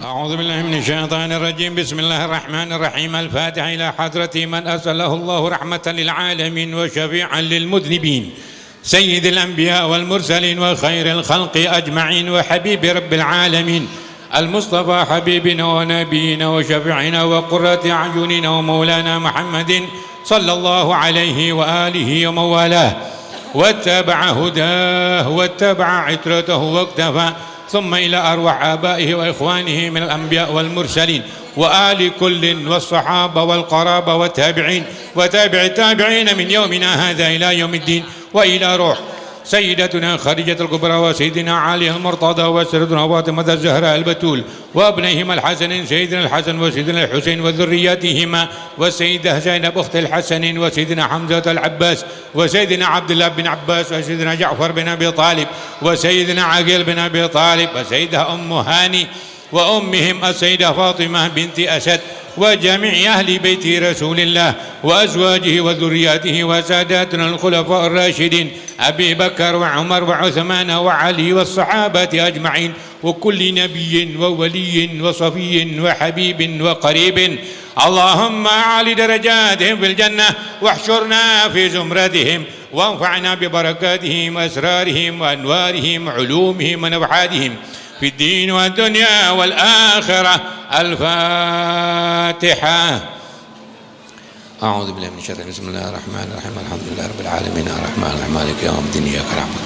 أعوذ بالله من الشيطان الرجيم. بسم الله الرحمن الرحيم. الفاتحة إلى حضرة من أرسله الله رحمة للعالمين وشفيعا للمذنبين، سيد الأنبياء والمرسلين وخير الخلق أجمعين وحبيب رب العالمين المصطفى حبيبنا ونبينا وشفيعنا وقرة أعيننا ومولانا محمد صلى الله عليه وآله ومن والاه واتبع هداه واتبع عترته واقتفى، ثم إلى أرواح آبائه وإخوانه من الأنبياء والمرسلين وآل كل والصحابة والقرابة والتابعين وتابع التابعين من يومنا هذا إلى يوم الدين، وإلى روح سيدتنا خديجة الكبرى وسيدنا علي المرتضى وسيدنا فاطمة الزهراء البتول وابنيهما الحسن سيدنا الحسن وسيدنا الحسين وذرياتهما والسيدة زينب أخت الحسن وسيدنا حمزة العباس وسيدنا عبد الله بن عباس وسيدنا جعفر بن أبي طالب وسيدنا عقيل بن أبي طالب وسيدة أم هاني وأمهم السيدة فاطمة بنت أسد وجميع أهل بيت رسول الله وأزواجه وذرياته وساداتنا الخلفاء الراشدين أبي بكر وعمر وعثمان وعلي والصحابة أجمعين وكل نبي وولي وصفي وحبيب وقريب. اللهم أعل درجاتهم في الجنة واحشرنا في زمرتهم وانفعنا ببركاتهم وأسرارهم وأنوارهم وعلومهم ونفحاتهم في الدين والدنيا والآخرة. الفاتحة. أعوذ بالله من الشيطان. بسم الله الرحمن الرحيم. الحمد لله رب العالمين الرحمن الرحيم مالك يوم الدين إياك نعبد.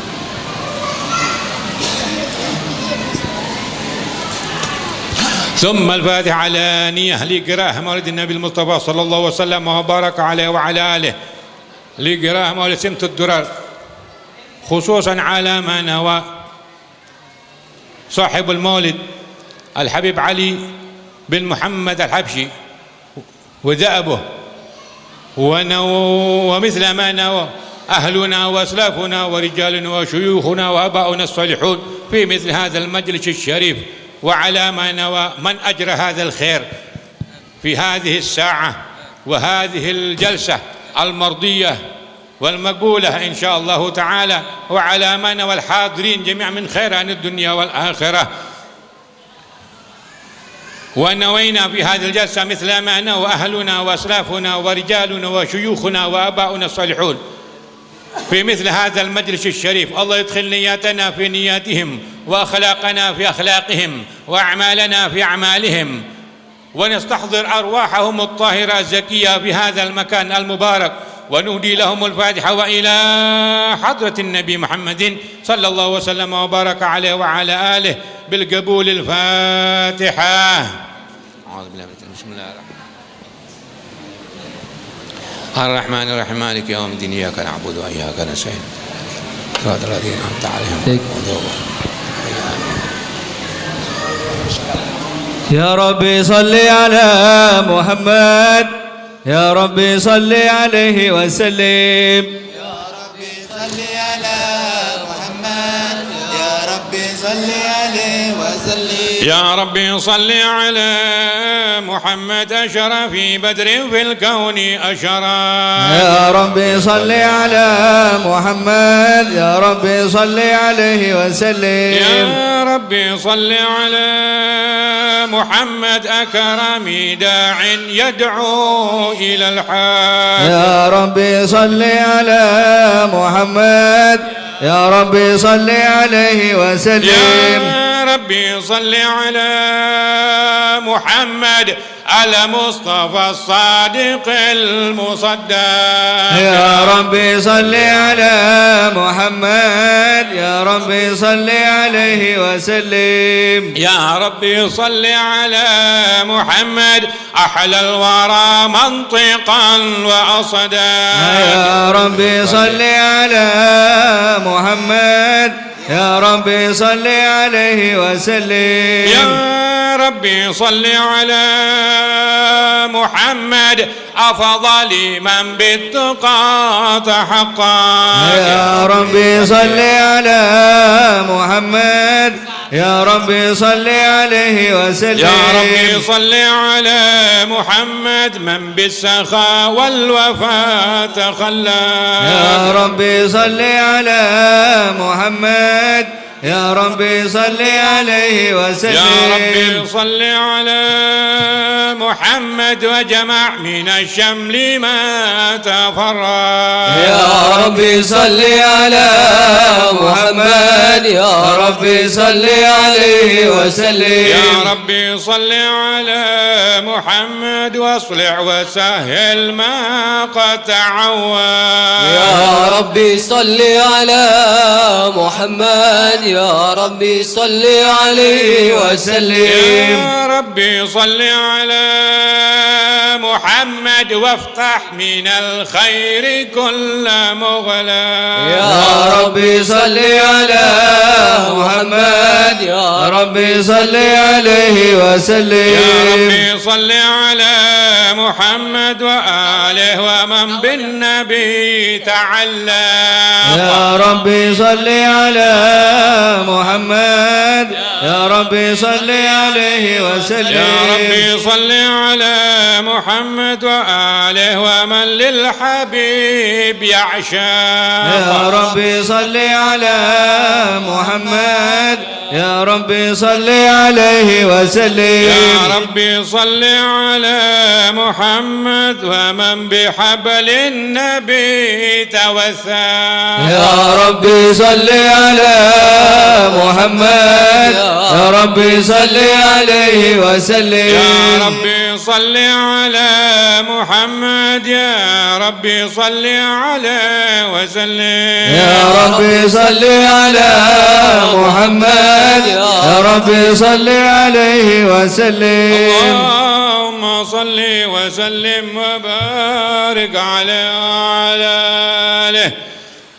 ثم الفاتحة على نية لقراءة مولد النبي المصطفى صلى الله وسلم وبارك عليه وعلى آله، لقراءة مولد سمة الدرر، خصوصا على ما نوى صاحب المولد الحبيب علي بن محمد الحبشي وذأبه، ومثل ما نوى أهلنا وأسلافنا ورجالنا وشيوخنا وأباؤنا الصالحون في مثل هذا المجلس الشريف، وعلى ما نوى من أجرى هذا الخير في هذه الساعة وهذه الجلسة المرضية والمقبولة إن شاء الله تعالى، وعلى ما نوى الحاضرين جميعا من خيران الدنيا والآخرة. ونوينا في هذه الجلسة مثل ما نوى أهلنا وأسلافنا ورجالنا وشيوخنا وآباؤنا الصالحون في مثل هذا المجلس الشريف. الله يدخل نياتنا في نياتهم وأخلاقنا في أخلاقهم وأعمالنا في أعمالهم، ونستحضر أرواحهم الطاهرة الزكية في هذا المكان المبارك، ونهدي لهم الفاتحة وإلى حضرة النبي محمد صلى الله وسلم وبارك عليه وعلى آله بالقبول. الفاتحة. أعوذ بالله من الشيطان. بسم الله الرحمن الرحيم. مالك يوم الدين إياك نعبد وإياك نستعين صراط الذين أنعمت عليهم. يا ربي صل على محمد، يا ربي صل عليه وسلم. يا ربي صل على محمد، يا ربي صل عليه وسلم. يا ربي صل على محمد أشرف بدر في الكون أشرف. يا ربي صل على محمد، يا ربي صل عليه وسلم. يا ربي صل على محمد أكرم داع يدعو إلى الحق. يا ربي صل على محمد، يا ربي صل عليه وسلم. يا ربي صل على محمد المصطفى الصادق المصدق. يا ربي صل على محمد، يا ربي صل عليه وسلم. يا ربي صل على محمد أحلى الورى منطقا وأصدا. يا ربي صل على محمد، يا ربي صل عليه وسلم. يا ربي صل على محمد أفضل من بالتقى تحقق. يا ربي صل على محمد، يا ربي صل عليه وسلم. يا ربي صل على محمد من بالسخاء والوفاء تخلى. يا ربي صل على محمد، يا ربي صل عليه وسلم. يا ربي صل على محمد وجمع من الشمل ما تفرق. يا ربي صل على محمد يا ربي صل عليه وسلم. يا ربي صل على محمد واصلح وسهل ما قد تعود. يا ربي صل على محمد يا ربي صل عليه وسلم. يا ربي صل على محمد وافتح من الخير كل مغلق. يا ربي صل على محمد يا ربي صل عليه وسلم. يا ربي صل على محمد وآله ومن بالنبي تعلق. يا ربي صل على محمد يا ربي صل عليه وسلم. يا ربي صل على محمد وآله ومن للحبيب يعشق. يا ربي صل على محمد يا ربي صل عليه وسلم. يا ربي صل على محمد ومن بحبل النبي توثق. يا ربي صل على محمد يا ربي صل عليه وسلم. يا ربي صل على محمد يا ربي صل عليه وسلم. يا ربي صل على محمد يا ربي صل عليه وسلم. اللهم صل وسلم وبارك عليه وعلى آله.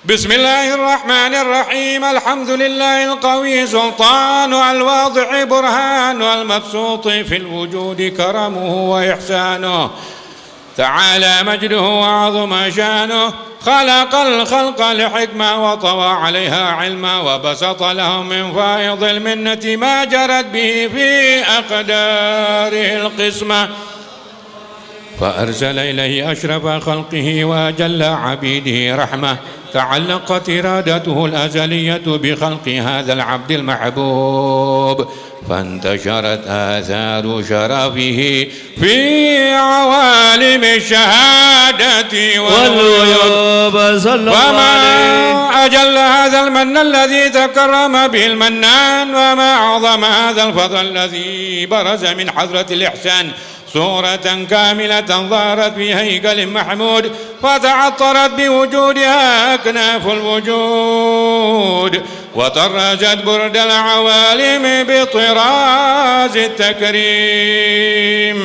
بسم الله الرحمن الرحيم. الحمد لله القوي سلطان الواضع برهان المبسوط في الوجود كرمه وإحسانه تعالى مجده وعظم شانه. خلق الخلق لحكمة وطوى عليها علما وبسط لهم من فائض المنة ما جرت به في أقداره القسمة فأرسل إليه أشرف خلقه وأجل عبيده رحمة. تعلقت إرادته الأزلية بخلق هذا العبد المحبوب فانتشرت آثار شرفه في عوالم الشهادة والغيوب. وما أجل هذا المن الذي تكرم به المنان وما أعظم هذا الفضل الذي برز من حضرة الإحسان صورة كاملة ظهرت في هيكل محمود فتعطرت بوجودها أكناف الوجود وطرزت برد العوالم بطراز التكريم.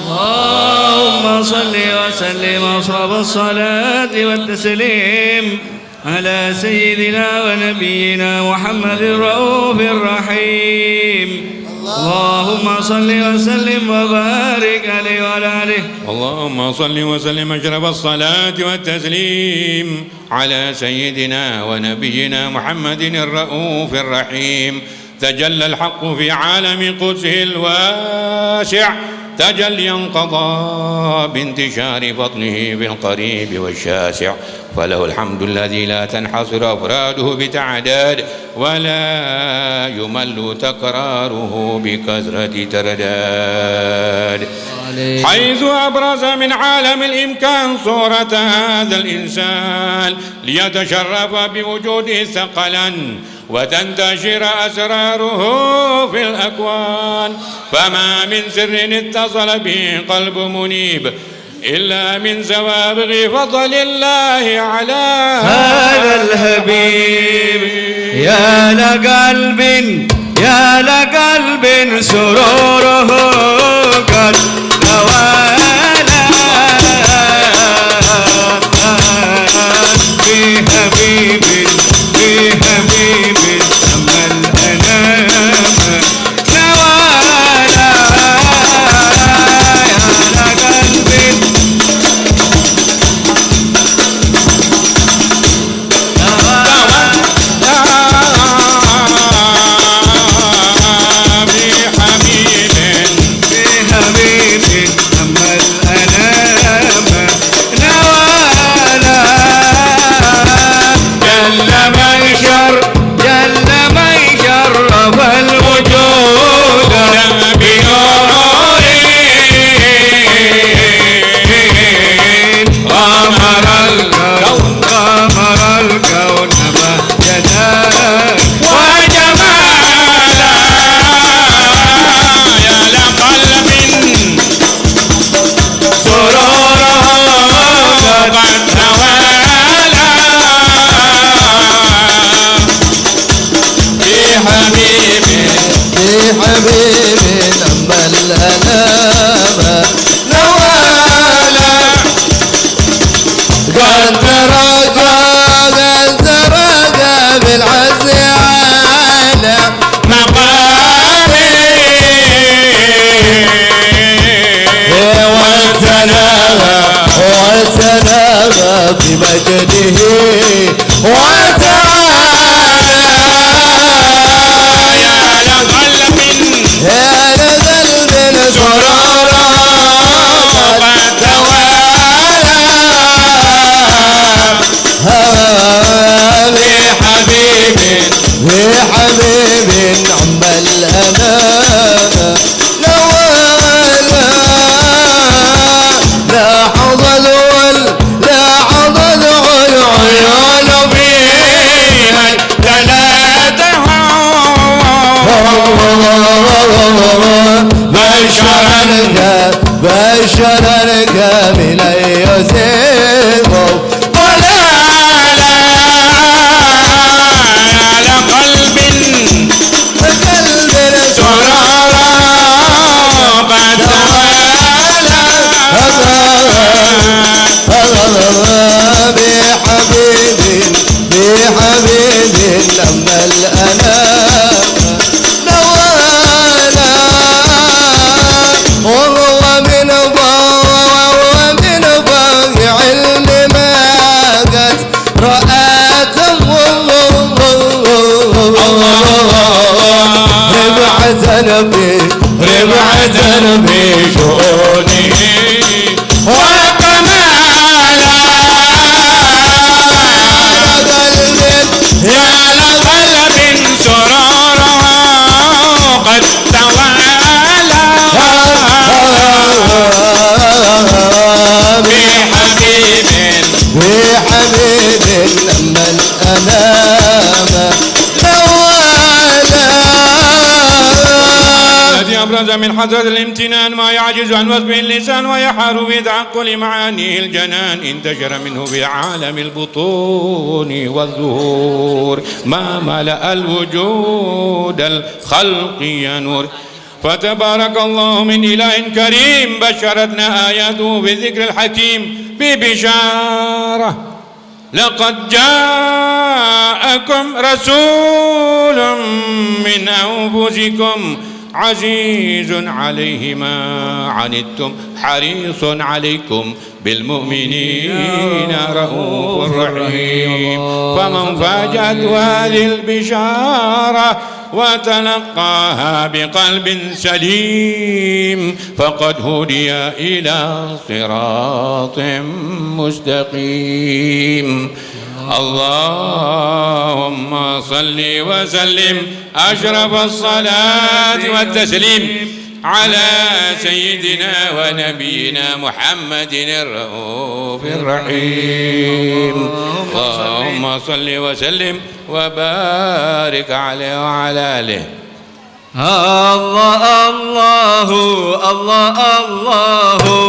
اللهم صل وسلم أصحاب الصلاة والتسليم على سيدنا ونبينا محمد الرؤوف الرحيم. اللهم صل وسلم وبارك عليه وعلى آله. اللهم صل وسلم أشرف الصلاة والتسليم على سيدنا ونبينا محمد الرؤوف الرحيم. تجلى الحق في عالم قدسه الواسع تجليا قضى بانتشار فضله في القريب والشاسع فله الحمد الذي لا تنحصر أفراده بتعداد ولا يمل تكراره بكثرة ترداد حيث أبرز من عالم الإمكان صورة هذا الإنسان ليتشرف بوجوده ثقلا وتنتشر أسراره في الأكوان. فما من سر اتصل به قلب منيب إلا من سوابغ فضل الله على هذا الحبيب. يا لقلب سروره قد توالى في حبيب أما الأنام نوالا. يا لقلب بمجده وتعالى يا لقلب سرورا قد توالى بحبيب عم الأنام نوالا لاحظ العيون فيها دلالتها بشرك من يسير ضلالا على قلب سرارا قد توالى بحبيب لما الأنام نوالا وهو من علم ما قد رآته ربعة بشؤونه وكمالا يا لقلب سرورا قد توالى بحبيب لما الأنام نوالا الذي أبرز من حضرة الامتنان ما يعجز عن وصفه اللسان ويحار في تعقل معانيه الجنان انتشر منه في عالم البطون والظهور ما ملأ الوجود الخلق ينور فتبارك الله من إله كريم بشرتنا آياته في الذكر الحكيم ببشارة لقد جاءكم رسول من أنفسكم عزيز عليه ما عنتم حريص عليكم بالمؤمنين رؤوف رحيم فمن فاجأته هذه البشارة وتلقاها بقلب سليم فقد هدي إلى صراط مستقيم اللهم صل وسلم أشرف الصلاة والتسليم على سيدنا ونبينا محمد الرؤوف الرحيم اللهم صل وسلم وبارك عليه وعلى آله الله الله الله الله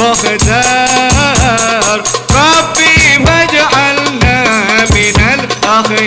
مختار ربي واجعلنا من الأخيار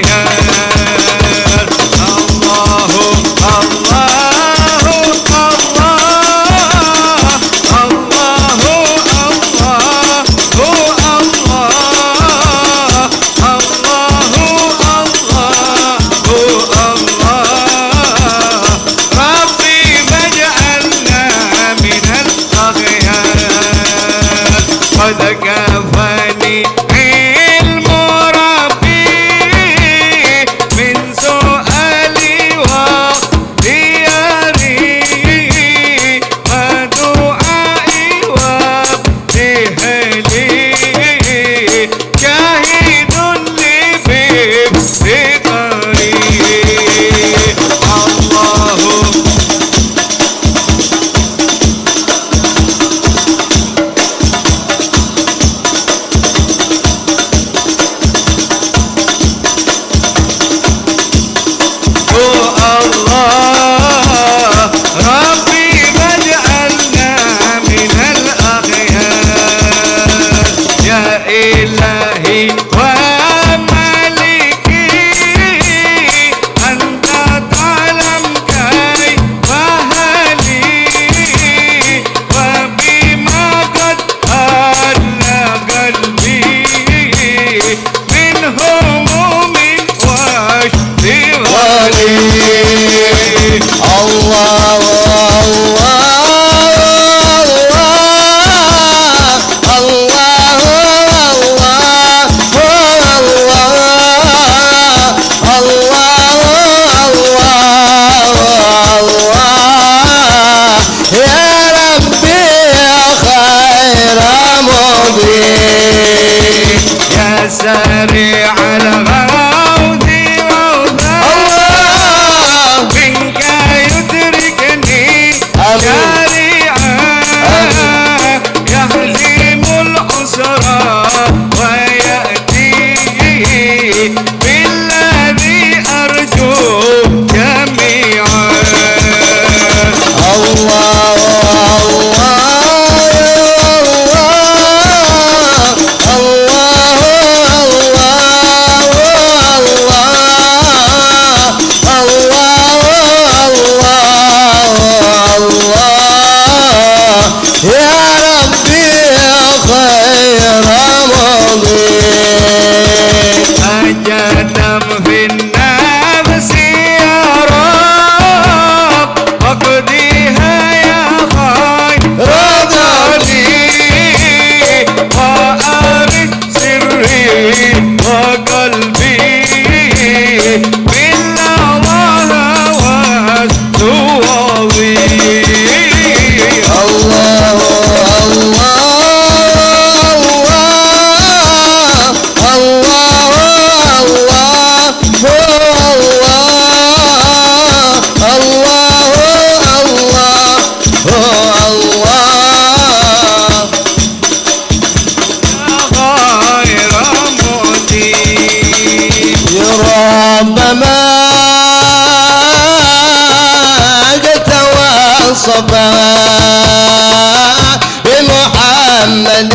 بمحمد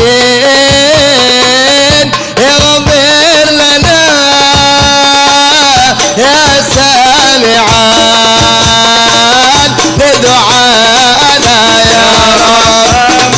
اغفر لنا يا سامعا لدعانا يا رب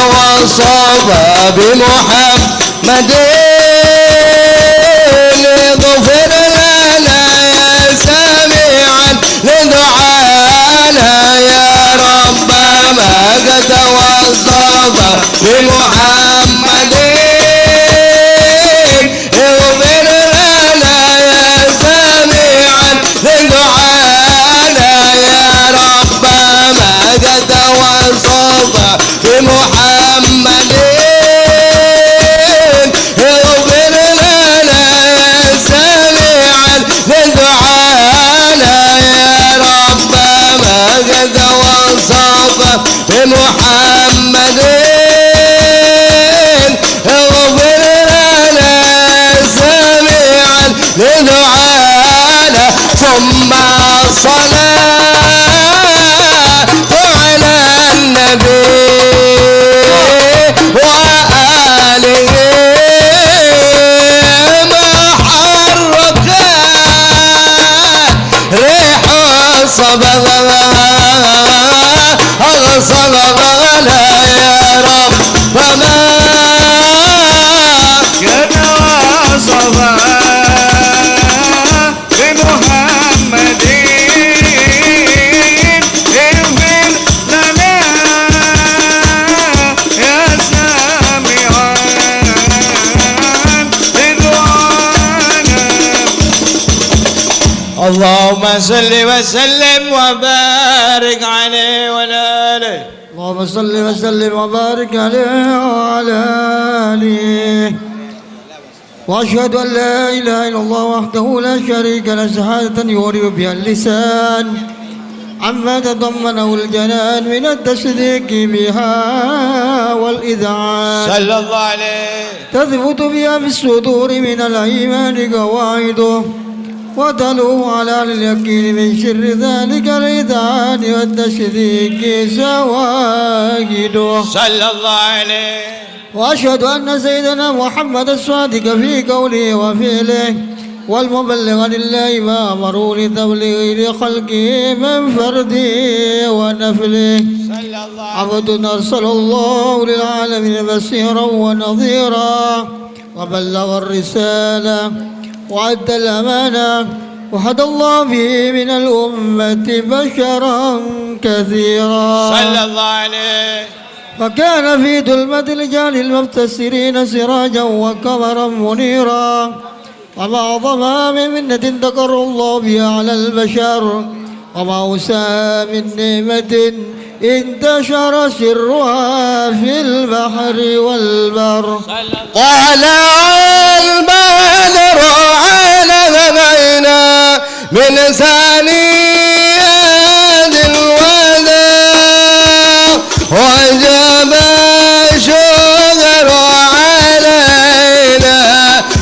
توصف بمحمد اغفر لنا يا سامعا لدعانا يا رب ما قد توصف بمحمد اغفر لنا يا سامعا لدعانا يا رب ما قد توصف بمحمد اغفر لنا يا سامعا لدعانا يا رب ما قد وصف بمحمد اغفر لنا يا سامعا لدعانا ثم الصلاة على النبي وآله ما حرك ريح الصبا أغصبنا يا رب فما قد وصف بمحمد اغفر لنا يا سامعا لدعانا. اللهم صل وسلم وبارك عليه وعلى آله. اللهم صل وسلم وبارك عليه وعلى آله. وأشهد أن لا إله إلا الله وحده لا شريك له شهادة يوري بها اللسان عما تضمنه الجنان من التصديق بها والإذعان صلى الله عليه. تثبت بها في الصدور من الإيمان قواعده وتلو على اليقين من شر ذلك الإذعان والتشريك سواجده صلى الله عليه. وأشهد أن سيدنا محمد الصادق في قوله وفعله والمبلغ لله ما أمروا لتبليغ خلقه من فرده ونفله عبد أرسل الله للعالمين بشيرا ونظيرا وبلغ الرسالة وأدى الأمانة وهدى الله به من الأمة بشرا كثيرا صلى الله عليه. فكان في ظلمة الرجال المبتسرين سراجا وقمرا منيرا وما أعظمها من منة ذكر الله بها على البشر وما أوسع من نعمة انتشر سرها في البحر والبر. طلع البدر علينا من ثنيات الوداع وجب الشكر علينا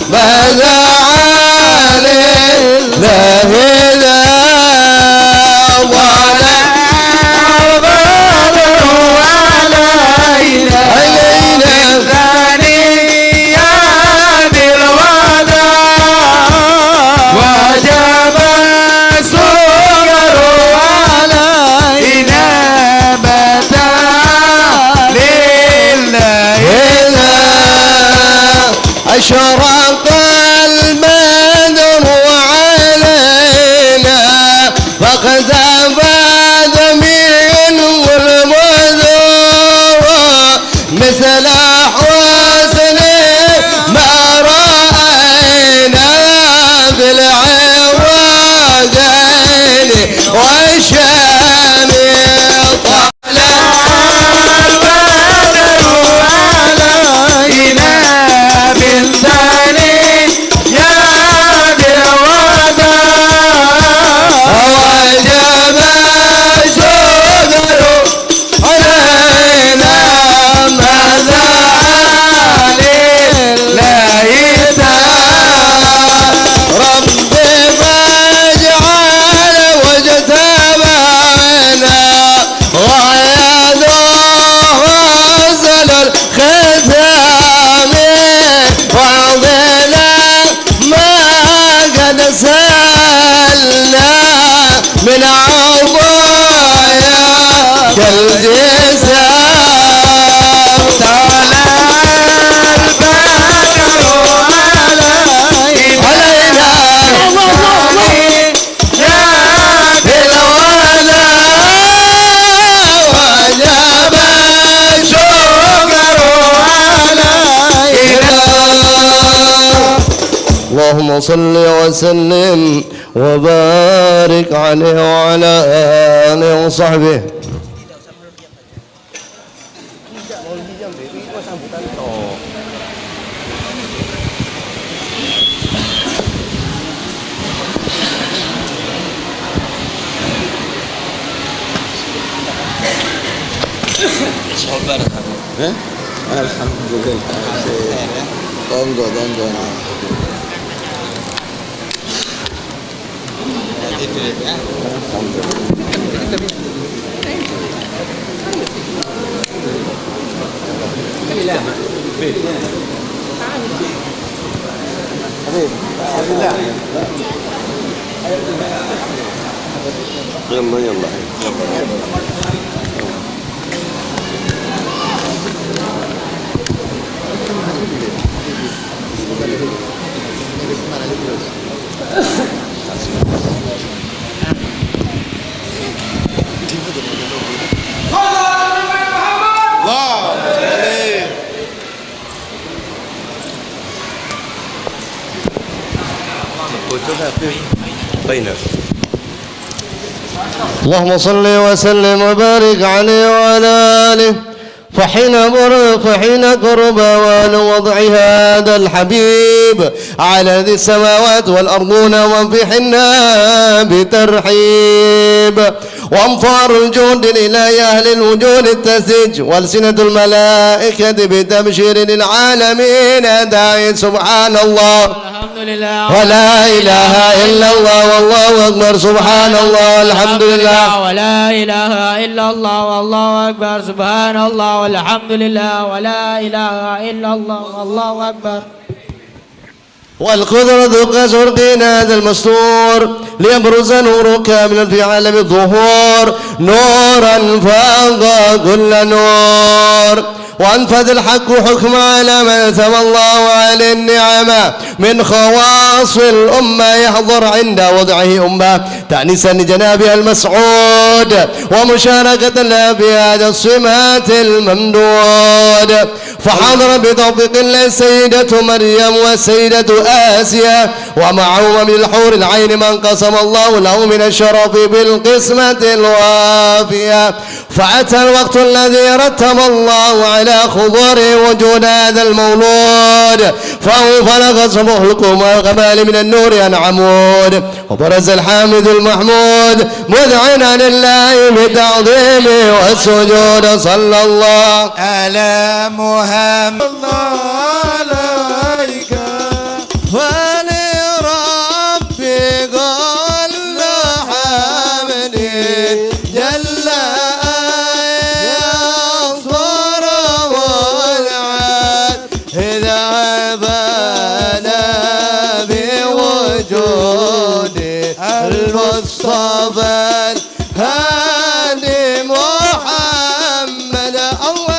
بدا أشرق البدر علينا فاختفت منه البدور مثل حسن ما رأينا في العوادين والشام من عضايا كالجسام طلع البدر علينا يا بالولا وجب الشكر علينا. اللهم صل وسلم وبارك عليه وعلى آله وصحبه. اللهم صل وسلم وبارك عليه وعلى آله. فحين قرب وان وضع هذا الحبيب على ذي السماوات والأرضون وانفحنا بترحيب وأمطار الجود لله أهل الوجود التسج والسنة الملائكة بتبشير للعالمين داعي سبحان الله لله ولا إله إلا الله والله أكبر سبحان الله والحمد لله ولا إله إلا الله والله أكبر سبحان الله والحمد لله ولا إله إلا الله والله أكبر. والقدرة كشرقين هذا المستور ليبرز نورك من في عالم الظهور نورا فاق كل نور وانفذ الحق حكم على من ثم الله عليه النعمة من خواص الأمة يحضر عند وضعه أمة تأنيسا لجنابها المسعود ومشاركة لها في هذا السمات الممدود فحضر بتوفيق الله السيدة مريم والسيدة آسيا ومعهما من الحور العين من قسم الله له من الشرف بالقسمة الوافية فأتى الوقت الذي رتب الله على خضور وجود هذا المولود فهو فلق صبح القوم والغمال من النور عن عمود وبرز الحامد المحمود مذعنا لله بتعظيمه والسجود صلى الله على محمد عليك ولربي قل حمدي جل ينصر والعاد إذا بنا بوجود المصطفى الهادي محمد الله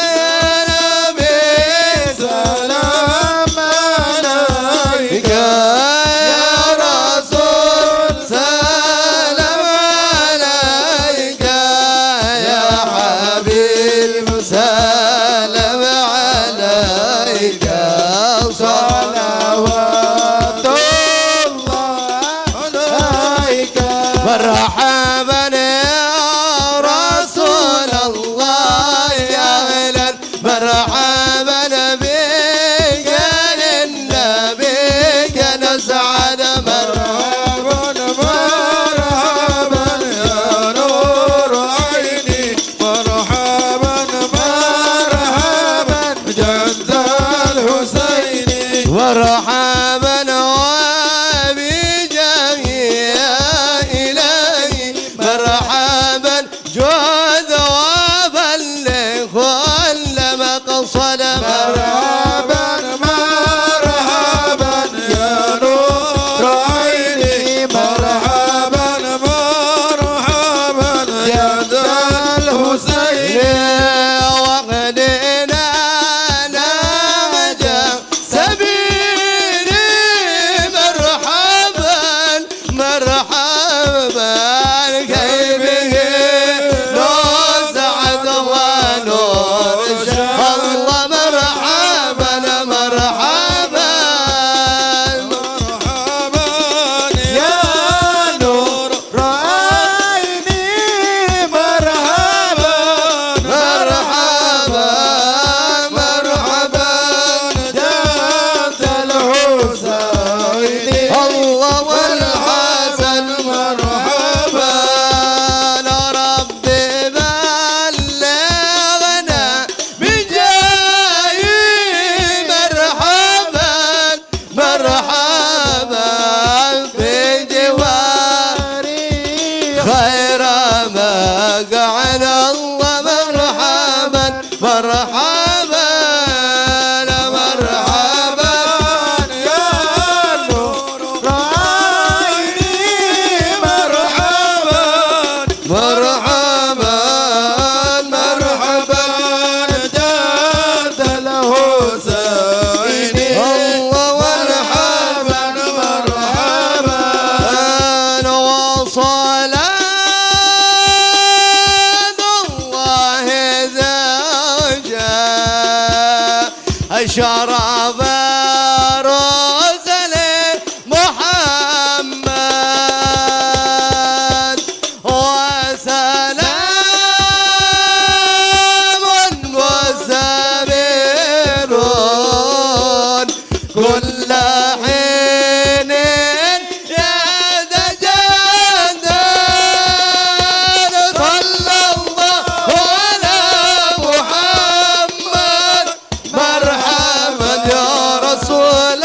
شرف رسل محمد وسلام وسبيل كل حين يتجدد صلى الله على محمد مرحبا يا رسول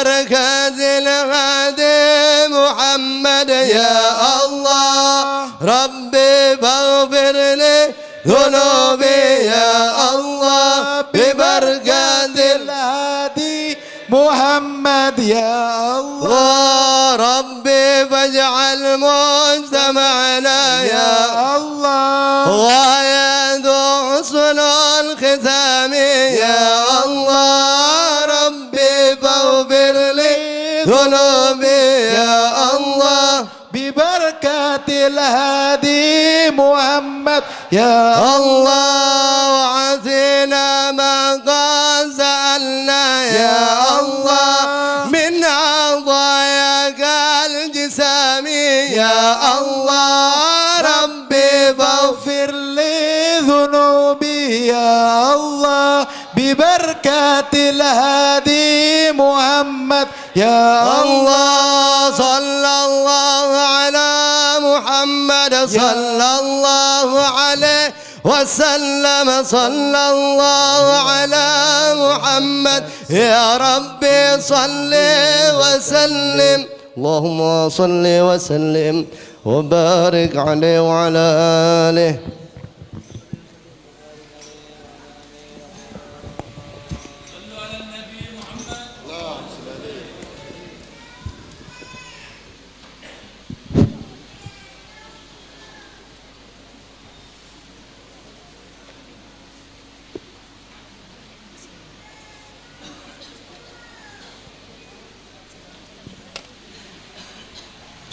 ببركة الهادي محمد يا الله ربي فاغفر لي ذنوبي يا الله ببركة الهادي محمد يا الله ربي فاجعل مجتمعنا يا الله ويدعو حسن الختام يا الله ربي فاغفر لي ذنوبي يا الله ببركة الهادي محمد يا الله وعافنا ما قد سألنا يا الله من عطاياك الجسام يا الله ربي فاغفر لي ذنوبي يا الله ببركة الهادي محمد يا الله صلى الله على محمد صلى الله عليه وسلم صلى الله على محمد يا ربي صل وسلم اللهم صل وسلم وبارك عليه وعلى آله.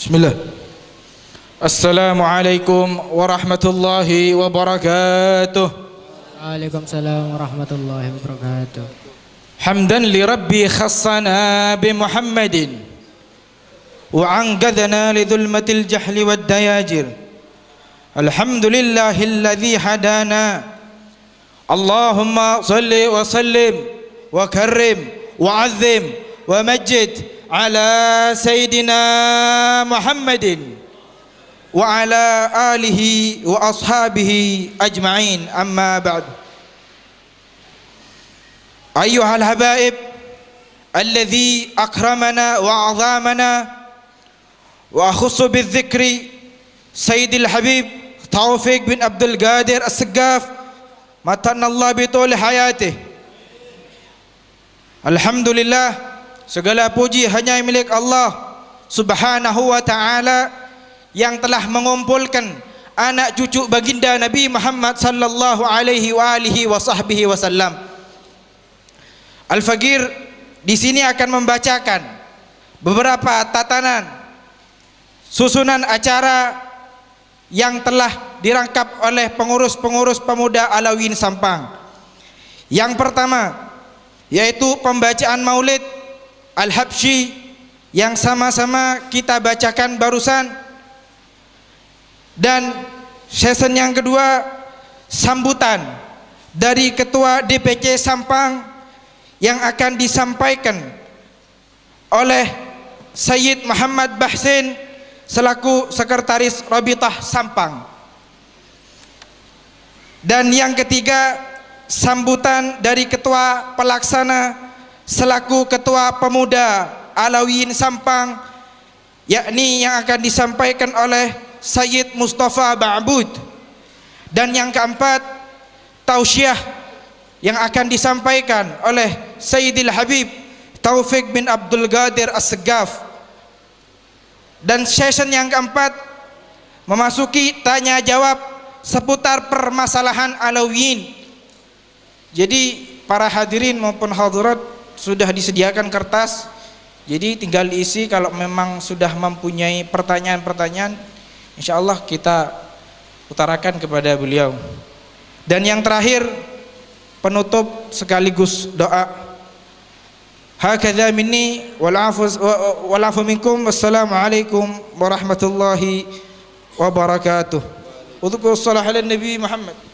Bismillah. Assalamualaikum warahmatullahi wabarakatuh. Waalaikumsalam warahmatullahi wabarakatuh. Hamdan li Rabbi khassana bi Muhammadin wa anqadhana li dhulmatil jahli wad dayajir. Alhamdulillahilladzi hadana. Allahumma salli wa sallim wa karrim wa azzim wa majjid ala Sayyidina Muhammadin wa ala alihi wa ashabihi ajma'in, amma ba'd. Ayyuhal habaib alladhi akramana wa a'zamana wa akhussu bidzikri Sayyidil Habib Taufiq bin Abdul Qadir As-Saggaf matanallah bitul hayatih. Alhamdulillah, segala puji hanya milik Allah Subhanahu wa ta'ala yang telah mengumpulkan anak cucu baginda Nabi Muhammad sallallahu alaihi wa alihi wa sahbihi wasallam. Al-Faqir di sini akan membacakan beberapa tatanan susunan acara yang telah dirangkap oleh pengurus-pengurus pemuda Alawiyyin Sampang. Yang pertama yaitu pembacaan Maulid Al-Habsyi yang sama-sama kita bacakan barusan, dan season yang kedua sambutan dari Ketua DPC Sampang yang akan disampaikan oleh Sayyid Muhammad Bahsin selaku Sekretaris Rabitah Sampang. Dan yang ketiga sambutan dari Ketua Pelaksana selaku Ketua Pemuda Alawiyyin Sampang, yakni yang akan disampaikan oleh Sayyid Mustafa Ba'bud. Dan yang keempat tausiah yang akan disampaikan oleh Sayyidil Habib Taufiq bin Abdul Qadir As-Saggaf. Dan session yang keempat memasuki tanya jawab seputar permasalahan Alawiyyin. Jadi para hadirin maupun hadirat sudah disediakan kertas, jadi tinggal diisi. Kalau memang sudah mempunyai pertanyaan-pertanyaan, insya Allah kita utarakan kepada beliau. Dan yang terakhir penutup sekaligus doa. Hakadha minni wal afu minkum. Wassalamualaikum warahmatullahi wabarakatuh. Udhkur salah ala Nabi Muhammad.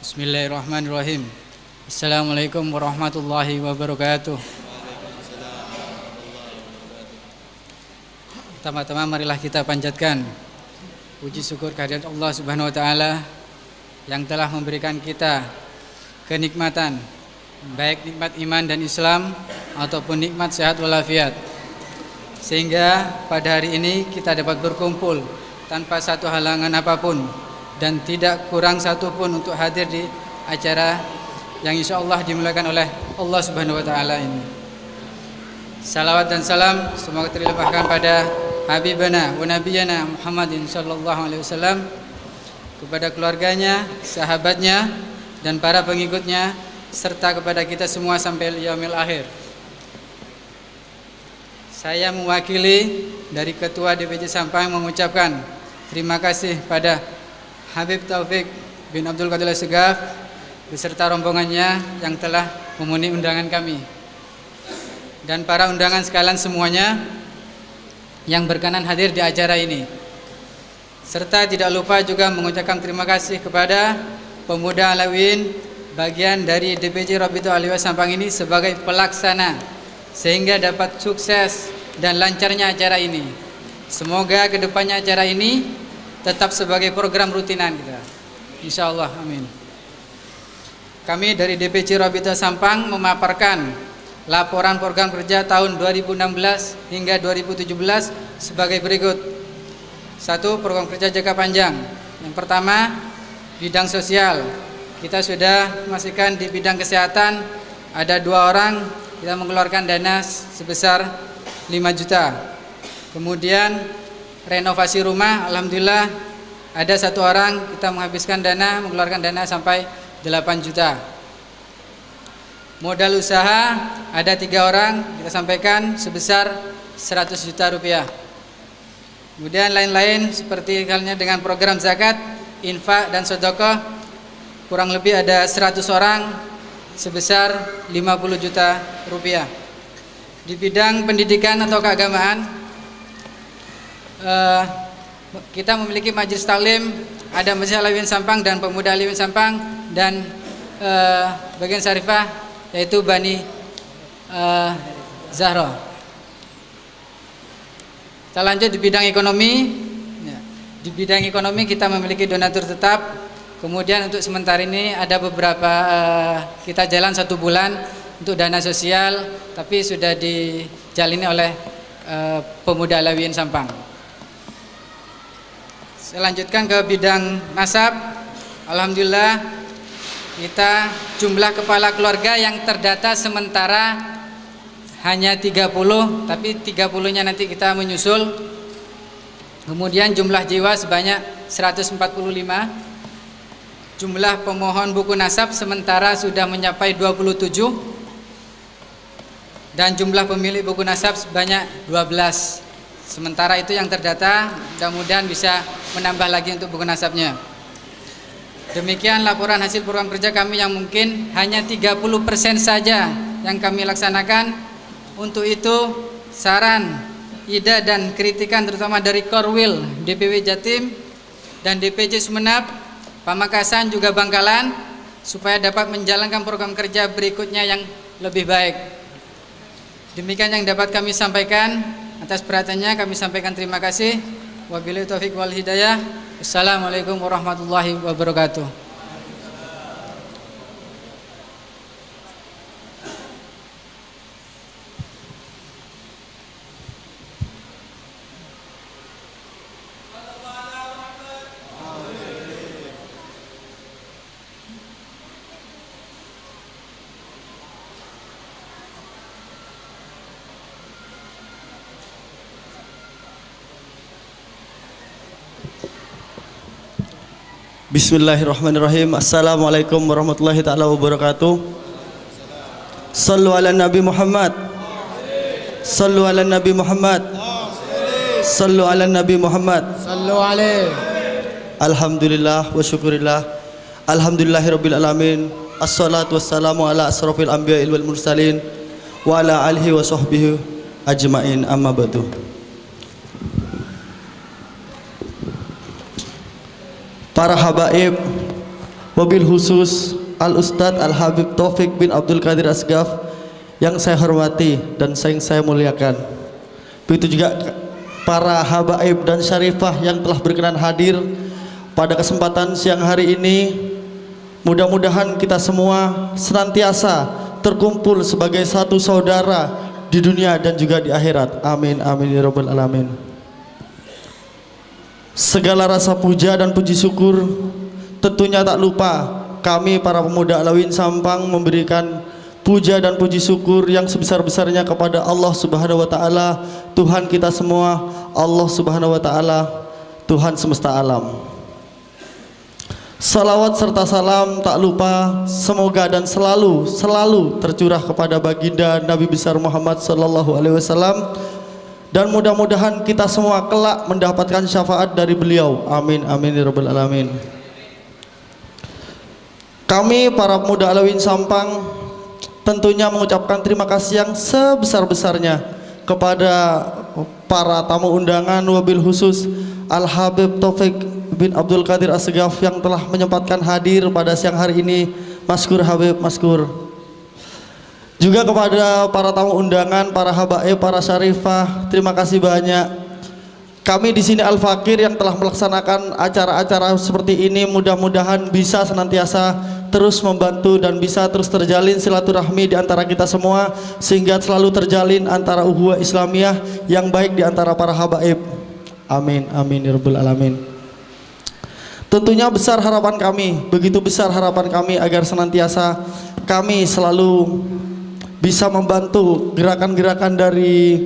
Bismillahirrahmanirrahim. Assalamualaikum warahmatullahi wabarakatuh. Pertama-tama marilah kita panjatkan puji syukur kehadirat Allah Subhanahu wa taala yang telah memberikan kita kenikmatan, baik nikmat iman dan Islam ataupun nikmat sehat walafiat, sehingga pada hari ini kita dapat berkumpul tanpa satu halangan apapun dan tidak kurang satu pun untuk hadir di acara yang insya Allah dimuliakan oleh Allah Subhanahu wa taala ini. Salawat dan salam semoga terlimpahkan pada Habibana wa Nabiyana Muhammadin sallallahu alaihi wasallam, kepada keluarganya, sahabatnya dan para pengikutnya, serta kepada kita semua sampai yaumil akhir. Saya mewakili dari Ketua DPC Sampang mengucapkan terima kasih pada Habib Taufik bin Abdul Qadir Segaf beserta rombongannya yang telah memenuhi undangan kami, dan para undangan sekalian semuanya yang berkenan hadir di acara ini. Serta tidak lupa juga mengucapkan terima kasih kepada pemuda Alawiyyin bagian dari DPC Rabitatul Alawiyyin Sampang ini sebagai pelaksana, sehingga dapat sukses dan lancarnya acara ini. Semoga kedepannya acara ini tetap sebagai program rutinan kita, insyaallah, amin. Kami dari DPC Rabitatul Sampang memaparkan laporan program kerja tahun 2016 hingga 2017 sebagai berikut. 1. Program kerja jangka panjang. Yang pertama, bidang sosial. Kita sudah memastikan di bidang kesehatan ada 2 orang kita mengeluarkan dana sebesar 5 juta. Kemudian renovasi rumah, alhamdulillah ada 1 orang kita menghabiskan dana, mengeluarkan dana sampai 8 juta. Modal usaha ada 3 orang kita sampaikan sebesar 100 juta rupiah. Kemudian lain-lain seperti halnya dengan program zakat, infak dan sedekah kurang lebih ada 100 orang sebesar 50 juta rupiah. Di bidang pendidikan atau keagamaan kita memiliki majelis taklim, ada Majelis Alawiyyin Sampang dan Pemuda Alawiyyin Sampang, dan bagian syarifah yaitu Bani Zahra. Kita lanjut di bidang ekonomi. Di bidang ekonomi kita memiliki donatur tetap. Kemudian untuk sementara ini ada beberapa kita jalan 1 bulan untuk dana sosial, tapi sudah dijalani oleh Pemuda Alawiyyin Sampang. Saya lanjutkan ke bidang nasab. Alhamdulillah kita jumlah kepala keluarga yang terdata sementara hanya 30, tapi 30-nya nanti kita menyusul. Kemudian jumlah jiwa sebanyak 145. Jumlah pemohon buku nasab sementara sudah mencapai 27, dan jumlah pemilik buku nasab sebanyak 12. Sementara itu yang terdata, mudah-mudahan bisa menambah lagi untuk buku nasabnya. Demikian laporan hasil program kerja kami yang mungkin hanya 30% saja yang kami laksanakan. Untuk itu saran, ide dan kritikan terutama dari Korwil, DPW Jatim dan DPC Sumeneb, Pamekasan juga Bangkalan, supaya dapat menjalankan program kerja berikutnya yang lebih baik. Demikian yang dapat kami sampaikan. Atas perhatiannya kami sampaikan terima kasih. Wabillahi taufiq wal hidayah. Assalamualaikum warahmatullahi wabarakatuh. Bismillahirrahmanirrahim. Assalamualaikum warahmatullahi ta'ala wabarakatuh. Sallu ala Nabi Muhammad. Sallu ala Nabi Muhammad. Sallu ala Nabi Muhammad. Sallu alaihi. Alhamdulillah wa syukurillah. Alhamdulillahirabbil alamin. Assalatu wassalamu ala asrofil anbiya'i wal mursalin wa ala alihi wa sahbihi ajmain, amma ba'du. Para habaib, wabil khusus Al-Ustadz Al-Habib Taufik bin Abdul Qadir Asgaf yang saya hormati dan saya muliakan. Begitu juga para habaib dan syarifah yang telah berkenan hadir pada kesempatan siang hari ini. Mudah-mudahan kita semua senantiasa terkumpul sebagai satu saudara di dunia dan juga di akhirat. Amin amin ya rabbal alamin. Segala rasa puja dan puji syukur tentunya tak lupa kami para pemuda Alawiyyin Sampang memberikan puja dan puji syukur yang sebesar-besarnya kepada Allah Subhanahu wa taala, Tuhan kita semua, Allah Subhanahu wa taala, Tuhan semesta alam. Salawat serta salam tak lupa semoga dan selalu tercurah kepada baginda Nabi besar Muhammad sallallahu alaihi wasallam, dan mudah-mudahan kita semua kelak mendapatkan syafaat dari beliau. Amin amin ya rabbal alamin. Kami para pemuda Alawiyyin Sampang tentunya mengucapkan terima kasih yang sebesar-besarnya kepada para tamu undangan, wabil khusus Al-Habib Taufik bin Abdul Qadir Asgaf yang telah menyempatkan hadir pada siang hari ini. Maskur Habib, maskur. Juga kepada para tamu undangan, para habaib, para syarifah, terima kasih banyak. Kami di sini Al-Fakir yang telah melaksanakan acara-acara seperti ini mudah-mudahan bisa senantiasa terus membantu dan bisa terus terjalin silaturahmi di antara kita semua, sehingga selalu terjalin antara ukhuwah Islamiyah yang baik di antara para habaib. Amin amin ya rabbal alamin. Tentunya besar harapan kami, begitu besar harapan kami agar senantiasa kami selalu bisa membantu gerakan-gerakan dari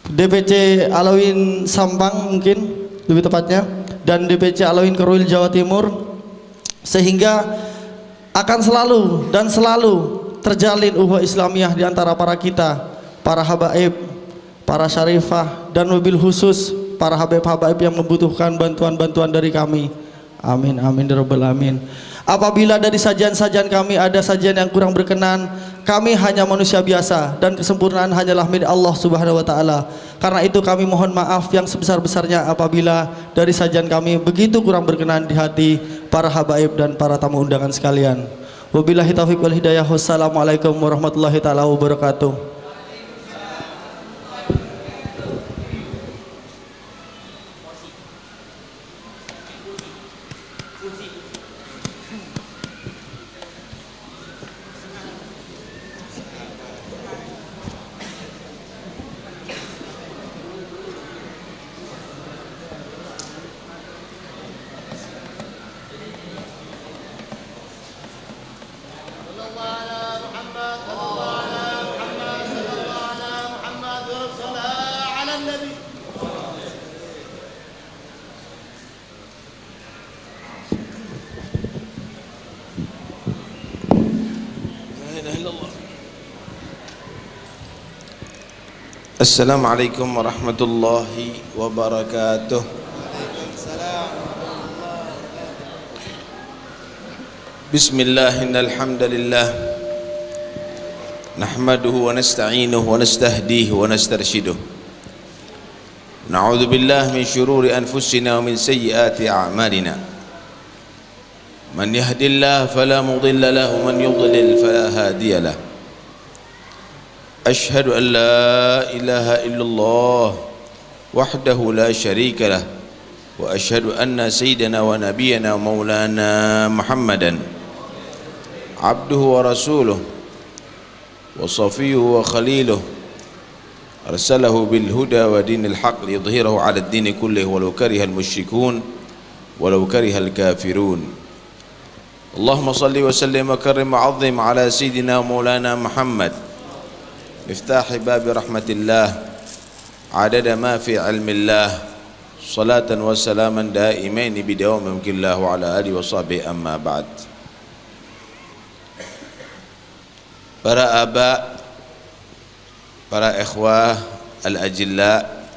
DPC Alawiyyin Sampang mungkin lebih tepatnya, dan DPC Alawiyyin Kerwil Jawa Timur, sehingga akan selalu terjalin ukhuwah Islamiyah di antara para kita, para habaib, para syarifah, dan mobil khusus para habaib-habaib yang membutuhkan bantuan-bantuan dari kami. Amin amin ya rabbal alamin. Apabila dari sajian-sajian kami ada sajian yang kurang berkenan, kami hanya manusia biasa dan kesempurnaan hanyalah milik Allah Subhanahu wa taala. Karena itu kami mohon maaf yang sebesar-besarnya apabila dari sajian kami begitu kurang berkenan di hati para habaib dan para tamu undangan sekalian. Wabillahi taufiq wal hidayah. Wassalamualaikum warahmatullahi taala wabarakatuh. Assalamualaikum warahmatullahi wabarakatuh. Bismillah, innal hamdalillah nahmaduhu wa nasta'inuhu wa nastahdihi wa nastarshiduh. Na'udzu billahi min shururi anfusina wa min sayyiati a'malina. Man yahdihillahu fala mudilla lahu wa man yudlil fala hadiya lahu. أشهد أن لا إله إلا الله وحده لا شريك له وأشهد أن سيدنا ونبينا ومولانا محمدا عبده ورسوله وصفيه وخليله أرسله بالهدى ودين الحق ليظهره على الدين كله ولو كره المشركون ولو كره الكافرون. اللهم صل وسلم وكرم وعظم على سيدنا ومولانا محمد مفتاح باب رحمة الله عدد ما في علم الله صلاة وسلاما دائمين بدوام ملك الله وعلى آله وصحبه. أما بعد. Para aba, para ikhwah al-ajilla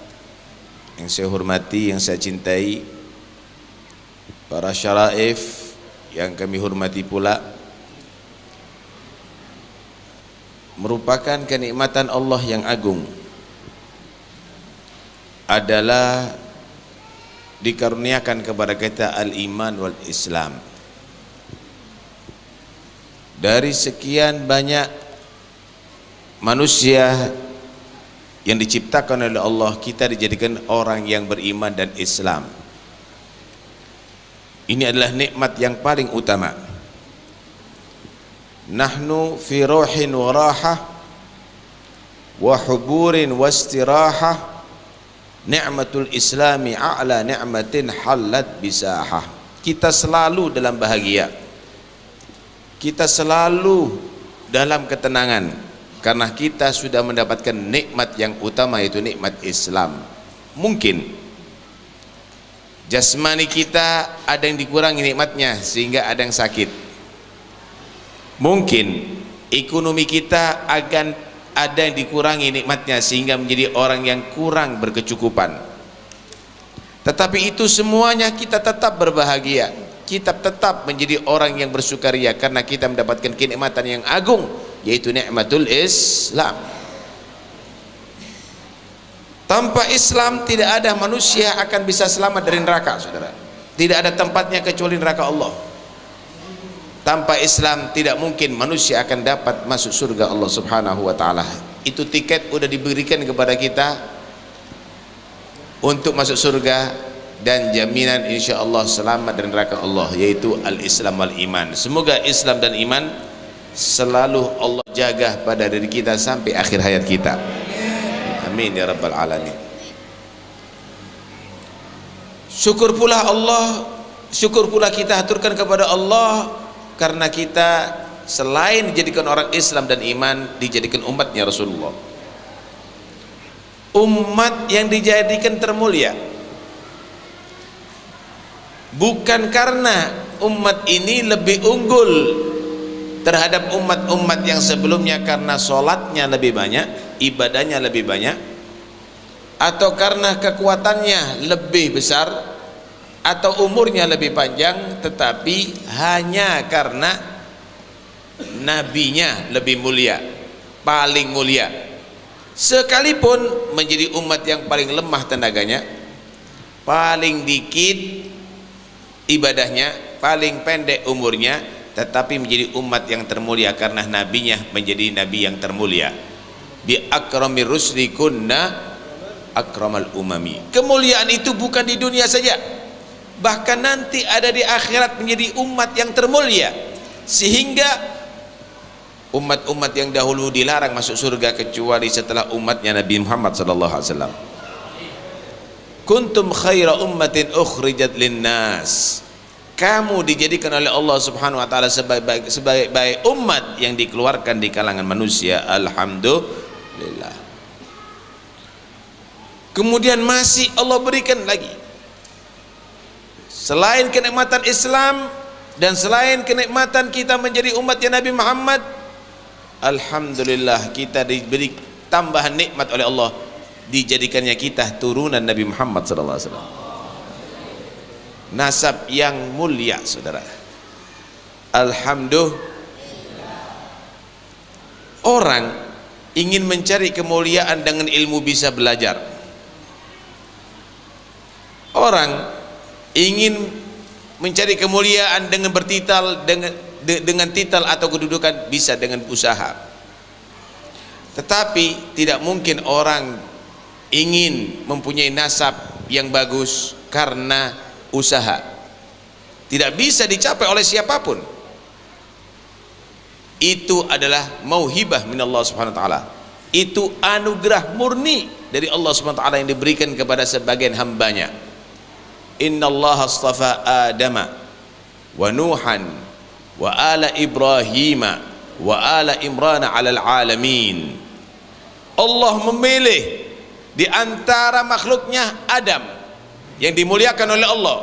yang saya hormati, yang saya cintai, para syaraif yang kami hormati pula, merupakan kenikmatan Allah yang agung adalah dikaruniakan kepada kita al-iman wal Islam, dari sekian banyak manusia yang diciptakan oleh Allah, kita dijadikan orang yang beriman dan Islam. Ini adalah nikmat yang paling utama. Nahnu fi ruhin wa rahah wa huburin wa istirahah, ni'matul islami a'la ni'matin halat bisahah. Kita selalu dalam bahagia, kita selalu dalam ketenangan, karena kita sudah mendapatkan nikmat yang utama, yaitu nikmat Islam. Mungkin jasmani kita ada yang dikurangi nikmatnya sehingga ada yang sakit. Mungkin ekonomi kita akan ada yang dikurangi nikmatnya sehingga menjadi orang yang kurang berkecukupan. Tetapi itu semuanya kita tetap berbahagia, kita tetap menjadi orang yang bersukaria karena kita mendapatkan kenikmatan yang agung, yaitu nikmatul Islam. Tanpa Islam tidak ada manusia akan bisa selamat dari neraka, saudara. Tidak ada tempatnya kecuali neraka Allah. Tanpa Islam tidak mungkin manusia akan dapat masuk surga Allah Subhanahu wa taala. Itu tiket udah diberikan kepada kita untuk masuk surga dan jaminan insyaallah selamat dari neraka Allah, yaitu al-Islam wal iman. Semoga Islam dan iman selalu Allah jaga pada diri kita sampai akhir hayat kita. Amin ya rabbal alamin. Syukur pula Allah, syukur pula kita haturkan kepada Allah karena kita selain dijadikan orang Islam dan iman, dijadikan umatnya Rasulullah, umat yang dijadikan termulia. Bukan karena umat ini lebih unggul terhadap umat-umat yang sebelumnya karena sholatnya lebih banyak, ibadahnya lebih banyak, atau karena kekuatannya lebih besar, atau umurnya lebih panjang, tetapi hanya karena nabinya lebih mulia, paling mulia. Sekalipun menjadi umat yang paling lemah tenaganya, paling dikit ibadahnya, paling pendek umurnya, tetapi menjadi umat yang termulia karena nabinya menjadi nabi yang termulia. Bi akramir rusli kunna akramal umami. Kemuliaan itu bukan di dunia saja, bahkan nanti ada di akhirat menjadi umat yang termulia, sehingga umat-umat yang dahulu dilarang masuk surga kecuali setelah umatnya Nabi Muhammad sallallahu alaihi wasallam. Kuntum khaira ummatin ukhrijat linnas. Kamu dijadikan oleh Allah Subhanahu wa taala sebaik-baik umat yang dikeluarkan di kalangan manusia. Alhamdulillah. Kemudian masih Allah berikan lagi, selain kenikmatan Islam dan selain kenikmatan kita menjadi umatnya Nabi Muhammad, alhamdulillah kita diberi tambahan nikmat oleh Allah, dijadikannya kita turunan Nabi Muhammad sallallahu alaihi wasallam. Nasab yang mulia, saudara. Alhamdulillah. Orang ingin mencari kemuliaan dengan ilmu bisa belajar. Orang ingin mencari kemuliaan dengan bertitel, dengan titel atau kedudukan, bisa dengan usaha. Tetapi tidak mungkin orang ingin mempunyai nasab yang bagus karena usaha. Tidak bisa dicapai oleh siapapun. Itu adalah mauhibah minallah subhanahu wa ta'ala. Itu anugerah murni dari Allah subhanahu wa ta'ala yang diberikan kepada sebagian hambanya. Innallaha astafa Adama wa Nuhan wa ala Ibrahima wa ala Imrana alal alamin. Allah memilih di antara makhluknya Adam yang dimuliakan oleh Allah,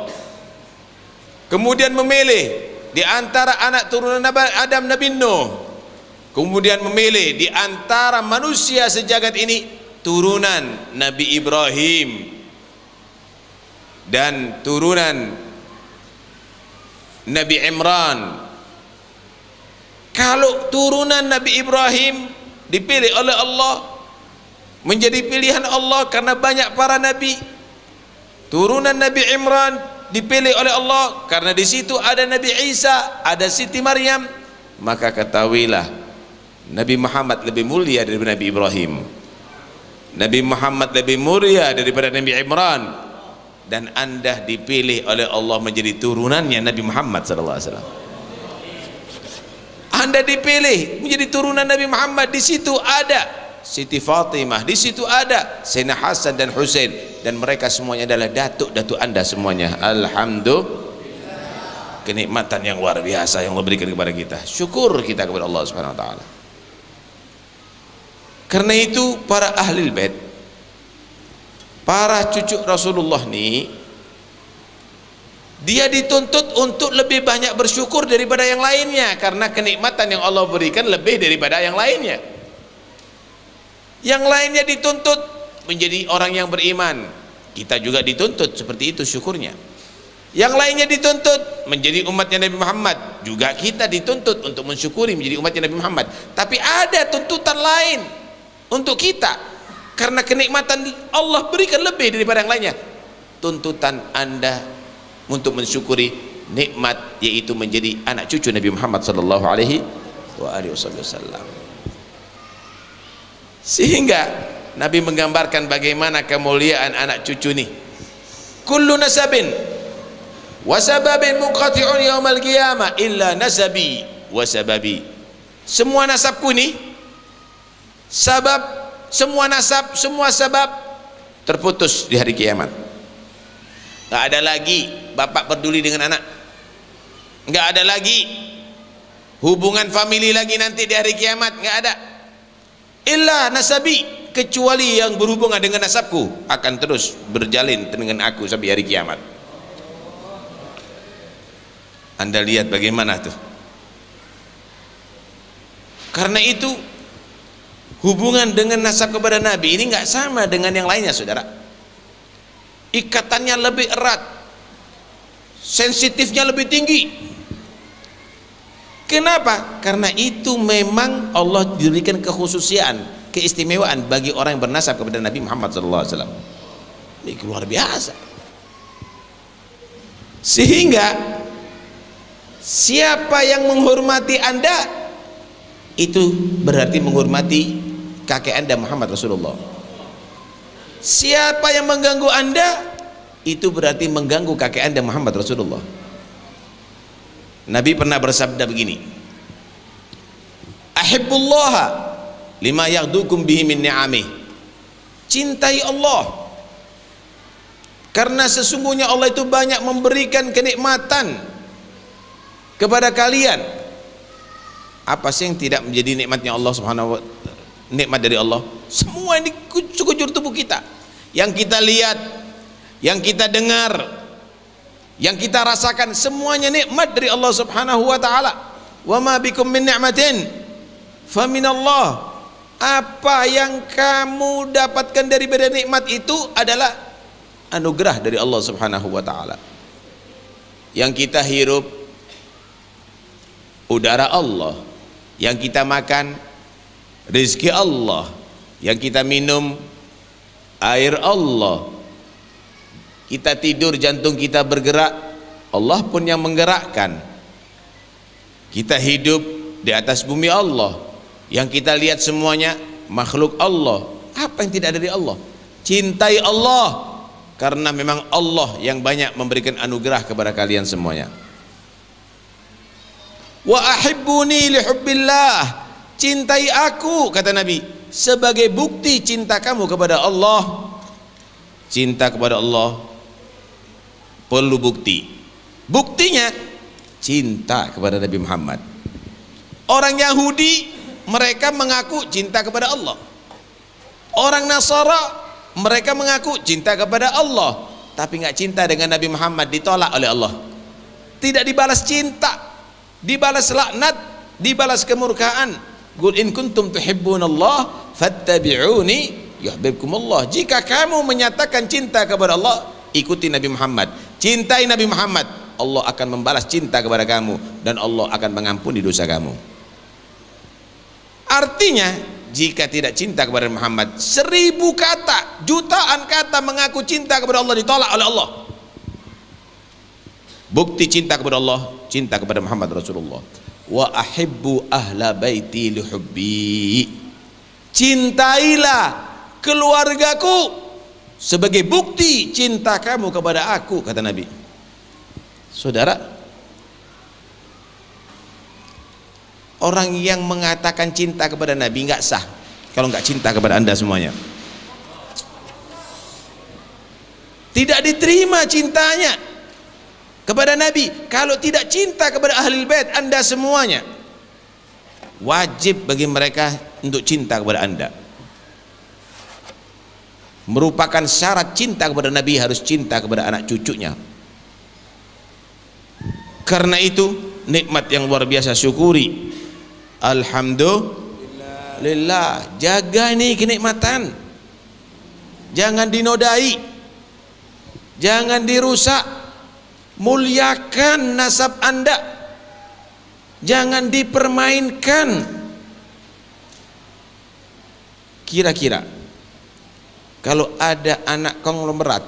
kemudian memilih di antara anak turunan Adam Nabi Nuh, kemudian memilih di antara manusia sejagat ini turunan Nabi Ibrahim dan turunan Nabi Imran. Kalau turunan Nabi Ibrahim dipilih oleh Allah, menjadi pilihan Allah karena banyak para nabi. Turunan Nabi Imran dipilih oleh Allah karena di situ ada Nabi Isa, ada Siti Maryam, maka ketahuilah Nabi Muhammad lebih mulia daripada Nabi Ibrahim, Nabi Muhammad lebih mulia daripada Nabi Imran, dan anda dipilih oleh Allah menjadi turunannya Nabi Muhammad SAW. Anda dipilih menjadi turunan Nabi Muhammad. Di situ ada Siti Fatimah, di situ ada Sayyidina Hasan dan Husain, dan mereka semuanya adalah datuk-datuk anda semuanya. Alhamdulillah, kenikmatan yang luar biasa yang Allah berikan kepada kita. Syukur kita kepada Allah Subhanahu wa taala. Karena itu para ahlul bait, para cucu Rasulullah ni, dia dituntut untuk lebih banyak bersyukur daripada yang lainnya, karena kenikmatan yang Allah berikan lebih daripada yang lainnya. Yang lainnya dituntut menjadi orang yang beriman, kita juga dituntut seperti itu syukurnya. Yang lainnya dituntut menjadi umatnya Nabi Muhammad, juga kita dituntut untuk mensyukuri menjadi umatnya Nabi Muhammad. Tapi ada tuntutan lain untuk kita, karena kenikmatan Allah berikan lebih daripada yang lainnya. Tuntutan anda untuk mensyukuri nikmat, yaitu menjadi anak cucu Nabi Muhammad sallallahu alaihi wasallam. Sehingga Nabi menggambarkan bagaimana kemuliaan anak cucu ni. Kullu nasabin wa sababin munqati'un yaumal qiyamah illa nasabi wa sababi. Semua nasabku ni, sabab, semua nasab, semua sebab terputus di hari kiamat. Enggak ada lagi bapak peduli dengan anak, enggak ada lagi hubungan famili lagi nanti di hari kiamat, enggak ada. Illa nasabi, kecuali yang berhubungan dengan nasabku akan terus berjalin dengan aku sampai hari kiamat. Anda lihat bagaimana tuh. Karena itu hubungan dengan nasab kepada Nabi ini nggak sama dengan yang lainnya, saudara. Ikatannya lebih erat, sensitifnya lebih tinggi. Kenapa? Karena itu memang Allah diberikan kekhususian, keistimewaan bagi orang yang bernasab kepada Nabi Muhammad SAW. Ini luar biasa. Sehingga siapa yang menghormati anda, itu berarti menghormati kakek anda Muhammad Rasulullah. Siapa yang mengganggu anda, itu berarti mengganggu kakek anda Muhammad Rasulullah. Nabi pernah bersabda begini, ahibbullaha lima yaghdukum bihi min ni'amih. Cintai Allah karena sesungguhnya Allah itu banyak memberikan kenikmatan kepada kalian. Apa sih yang tidak menjadi nikmatnya Allah Subhanahu wa ta'ala? Nikmat dari Allah semua ini kujur tubuh kita, yang kita lihat, yang kita dengar, yang kita rasakan, semuanya nikmat dari Allah Subhanahu wa ta'ala. Wa ma bikum min ni'matin fa minallah. Apa yang kamu dapatkan daripada nikmat itu adalah anugerah dari Allah Subhanahu wa ta'ala. Yang kita hirup udara Allah, yang kita makan rezeki Allah, yang kita minum air Allah, kita tidur jantung kita bergerak, Allah pun yang menggerakkan. Kita hidup di atas bumi Allah, yang kita lihat semuanya makhluk Allah. Apa yang tidak ada dari Allah? Cintai Allah, karena memang Allah yang banyak memberikan anugerah kepada kalian semuanya. Wa ahibbuni li hubbillah, cintai aku, kata Nabi, sebagai bukti cinta kamu kepada Allah. Cinta kepada Allah perlu bukti. Buktinya cinta kepada Nabi Muhammad. Orang Yahudi mereka mengaku cinta kepada Allah. Orang Nasara mereka mengaku cinta kepada Allah, tapi nggak cinta dengan Nabi Muhammad, ditolak oleh Allah. Tidak dibalas cinta, dibalas laknat, dibalas kemurkaan. Qul in kuntum tuhibbunallah fattabi'uni yuhibbukumullah. Jika kamu menyatakan cinta kepada Allah, ikuti Nabi Muhammad, cintai Nabi Muhammad, Allah akan membalas cinta kepada kamu dan Allah akan mengampuni dosa kamu. Artinya jika tidak cinta kepada Muhammad, 1000 kata, jutaan kata mengaku cinta kepada Allah ditolak oleh Allah. Bukti cinta kepada Allah, cinta kepada Muhammad Rasulullah. wa ahibbu ahla baiti li hubbi. Cintailah keluargaku sebagai bukti cinta kamu kepada aku, kata Nabi. Saudara, orang yang mengatakan cinta kepada Nabi nggak sah kalau nggak cinta kepada Anda semuanya. Tidak diterima cintanya kepada Nabi kalau tidak cinta kepada Ahlul Bait Anda semuanya. Wajib bagi mereka untuk cinta kepada Anda. Merupakan syarat cinta kepada Nabi, harus cinta kepada anak cucunya. Karena itu nikmat yang luar biasa, syukuri. Alhamdulillah. Jaga ini kenikmatan, jangan dinodai, jangan dirusak. Muliakan nasab Anda, jangan dipermainkan. Kira-kira kalau ada anak konglomerat,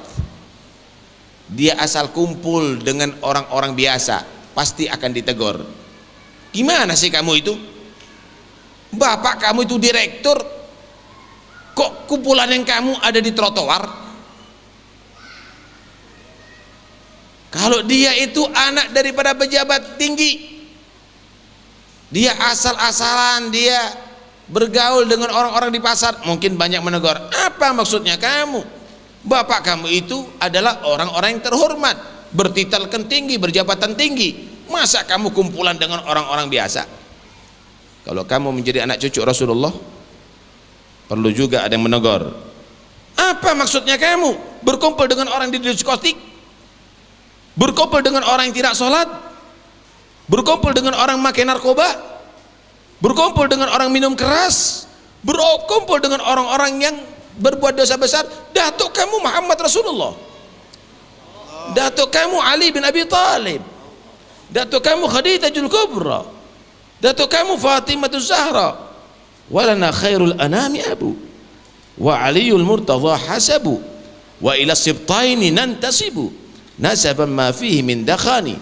dia asal kumpul dengan orang-orang biasa, pasti akan ditegur. Gimana sih kamu itu? Bapak kamu itu direktur, kok kumpulan yang kamu ada di trotoar? Kalau dia itu anak daripada pejabat tinggi, dia asal-asalan, dia bergaul dengan orang-orang di pasar, mungkin banyak menegur. Apa maksudnya kamu? Bapak kamu itu adalah orang-orang yang terhormat, bertitelkan tinggi, berjabatan tinggi. Masa kamu kumpulan dengan orang-orang biasa? Kalau kamu menjadi anak cucu Rasulullah, perlu juga ada yang menegur. Apa maksudnya kamu berkumpul dengan orang di diskotik, berkumpul dengan orang yang tidak sholat, berkumpul dengan orang makan narkoba, berkumpul dengan orang minum keras, berkumpul dengan orang-orang yang berbuat dosa besar? Datuk kamu Muhammad Rasulullah, datuk kamu Ali bin Abi Thalib, datuk kamu Khadijatul Kubra, datuk kamu Fatimah Zahra. Walana khairul anami abu wa aliyul murtadha hasabu wa ila sibtaini nantasibu nasaban ma fihi min dakhani.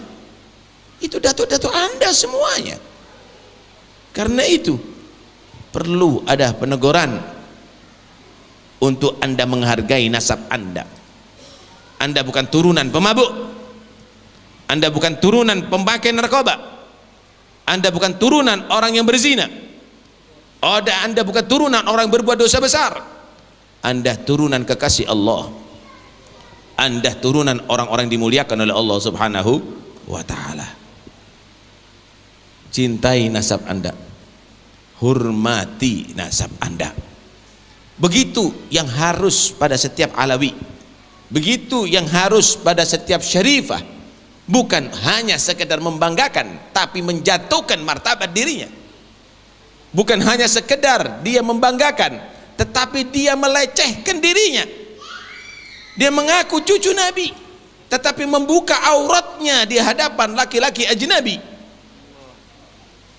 Itu datuk-datuk Anda semuanya. Karena itu perlu ada peneguran untuk Anda menghargai nasab Anda. Anda bukan turunan pemabuk, Anda bukan turunan pemakai narkoba, Anda bukan turunan orang yang berzina, Anda bukan turunan orang yang berbuat dosa besar. Anda turunan kekasih Allah, Anda turunan orang-orang yang dimuliakan oleh Allah Subhanahu wa ta'ala. Cintai nasab Anda, hormati nasab Anda. Begitu yang harus pada setiap Alawi, begitu yang harus pada setiap Syarifah. Bukan hanya sekedar membanggakan, tapi menjatuhkan martabat dirinya. Bukan hanya sekedar dia membanggakan, tetapi dia melecehkan dirinya. Dia mengaku cucu Nabi, tetapi membuka auratnya di hadapan laki-laki ajnabi.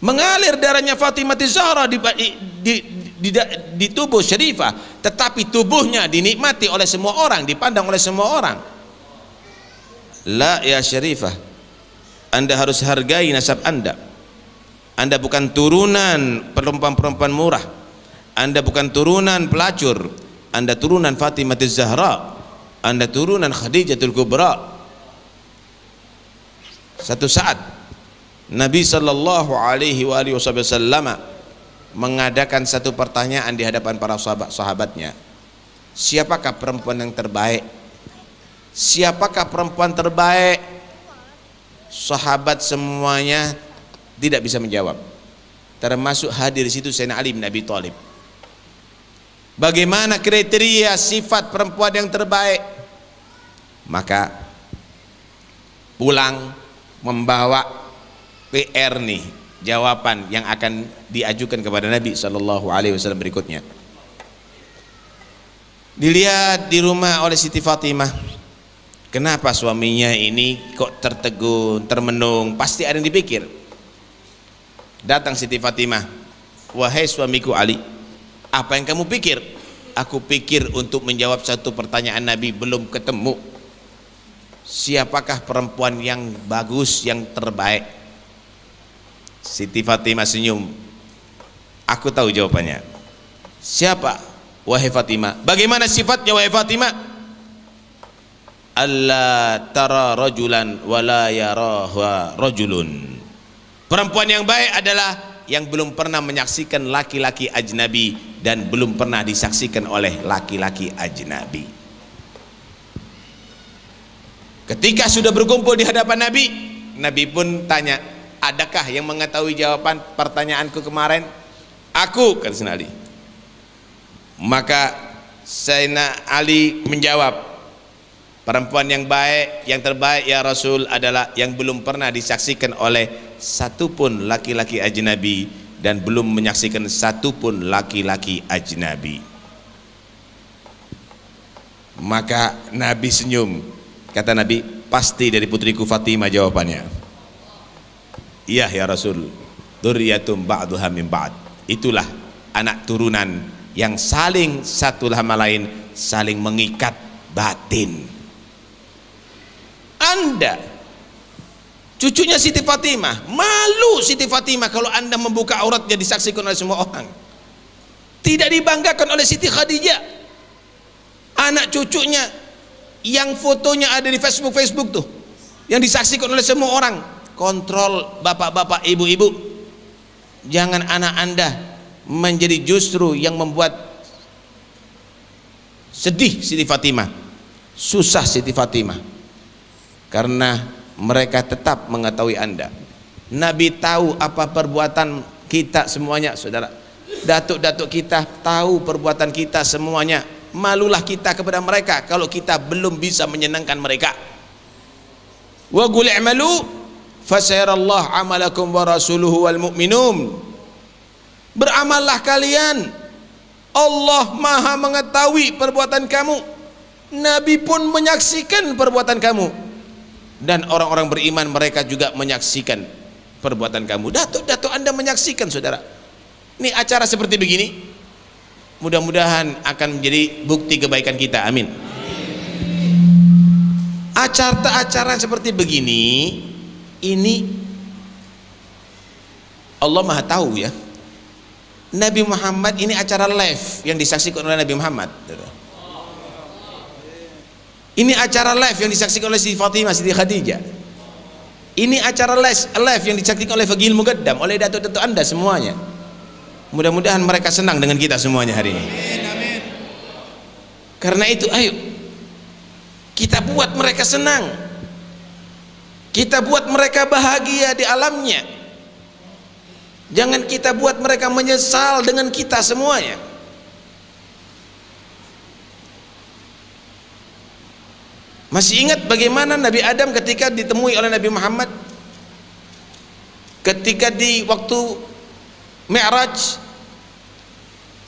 Mengalir darahnya Fatimah Zahra di tubuh Syarifah, tetapi tubuhnya dinikmati oleh semua orang, dipandang oleh semua orang. La ya Syarifah, Anda harus hargai nasab Anda. Anda bukan turunan perempuan-perempuan murah, Anda bukan turunan pelacur, Anda turunan Fatimah Zahra, Anda turunan Khadijatul Kubra. Satu saat Nabi sallallahu alaihi wasallam mengadakan satu pertanyaan di hadapan para sahabatnya. Siapakah perempuan yang terbaik? Siapakah perempuan terbaik? Sahabat semuanya tidak bisa menjawab. Termasuk hadir di situ Sayyidina Ali bin Abi Thalib. Bagaimana kriteria sifat perempuan yang terbaik? Maka pulang membawa PR nih, jawaban yang akan diajukan kepada Nabi sallallahu alaihi wasallam berikutnya. Dilihat di rumah oleh Siti Fatimah, kenapa suaminya ini kok tertegun, termenung, pasti ada yang dipikir. Datang Siti Fatimah, wahai suamiku Ali, apa yang kamu pikir? Aku pikir untuk menjawab satu pertanyaan Nabi belum ketemu. Siapakah perempuan yang bagus, yang terbaik? Siti Fatimah senyum. Aku tahu jawabannya. Siapa wahai Fatimah? Bagaimana sifatnya wahai Fatimah? Allah tara rajulan wala yaraha rajulun. Perempuan yang baik adalah yang belum pernah menyaksikan laki-laki ajnabi dan belum pernah disaksikan oleh laki-laki ajnabi. Ketika sudah berkumpul di hadapan Nabi, Nabi pun tanya, adakah yang mengetahui jawaban pertanyaanku kemarin? Aku, kata Sayyidina Ali. Maka Sayyidina Ali menjawab, perempuan yang baik, yang terbaik ya Rasul adalah yang belum pernah disaksikan oleh satupun laki-laki ajnabi dan belum menyaksikan satupun laki-laki ajnabi. Maka Nabi senyum. Kata Nabi, pasti dari putriku Fatimah jawabannya. Iya ya Rasul, dzurriyyatum ba'duha min ba'd. Itulah anak turunan yang saling satu sama lain saling mengikat batin. Anda cucunya Siti Fatimah, malu Siti Fatimah kalau Anda membuka auratnya disaksikan oleh semua orang. Tidak dibanggakan oleh Siti Khadijah, anak cucunya yang fotonya ada di Facebook tuh, yang disaksikan oleh semua orang. Kontrol bapak-bapak, ibu-ibu, jangan anak Anda menjadi justru yang membuat sedih Siti Fatimah, susah Siti Fatimah, karena mereka tetap mengetahui Anda. Nabi tahu apa perbuatan kita semuanya, saudara. Datuk-datuk kita tahu perbuatan kita semuanya. Malulah kita kepada mereka kalau kita belum bisa menyenangkan mereka. Wa qul i'malu fasayarallahu amalakum wa rasuluhu wal mu'minun. Beramallah kalian, Allah Maha mengetahui perbuatan kamu, Nabi pun menyaksikan perbuatan kamu, dan orang-orang beriman mereka juga menyaksikan perbuatan kamu. Datuk-datuk Anda menyaksikan, saudara. Ini acara seperti begini mudah-mudahan akan menjadi bukti kebaikan kita, amin. Acara-acara seperti begini, ini Allah Maha tahu ya. Nabi Muhammad ini acara live yang disaksikan oleh Nabi Muhammad. Ini acara live yang disaksikan oleh Siti Fatimah, Siti Khadijah. Ini acara live yang disaksikan oleh Faqihul Muqaddam, oleh datuk-datuk Anda semuanya. Mudah-mudahan mereka senang dengan kita semuanya hari ini. Karena itu ayo kita buat mereka senang, kita buat mereka bahagia di alamnya. Jangan kita buat mereka menyesal dengan kita semuanya. Masih ingat bagaimana Nabi Adam ketika ditemui oleh Nabi Muhammad, ketika di waktu Mi'raj,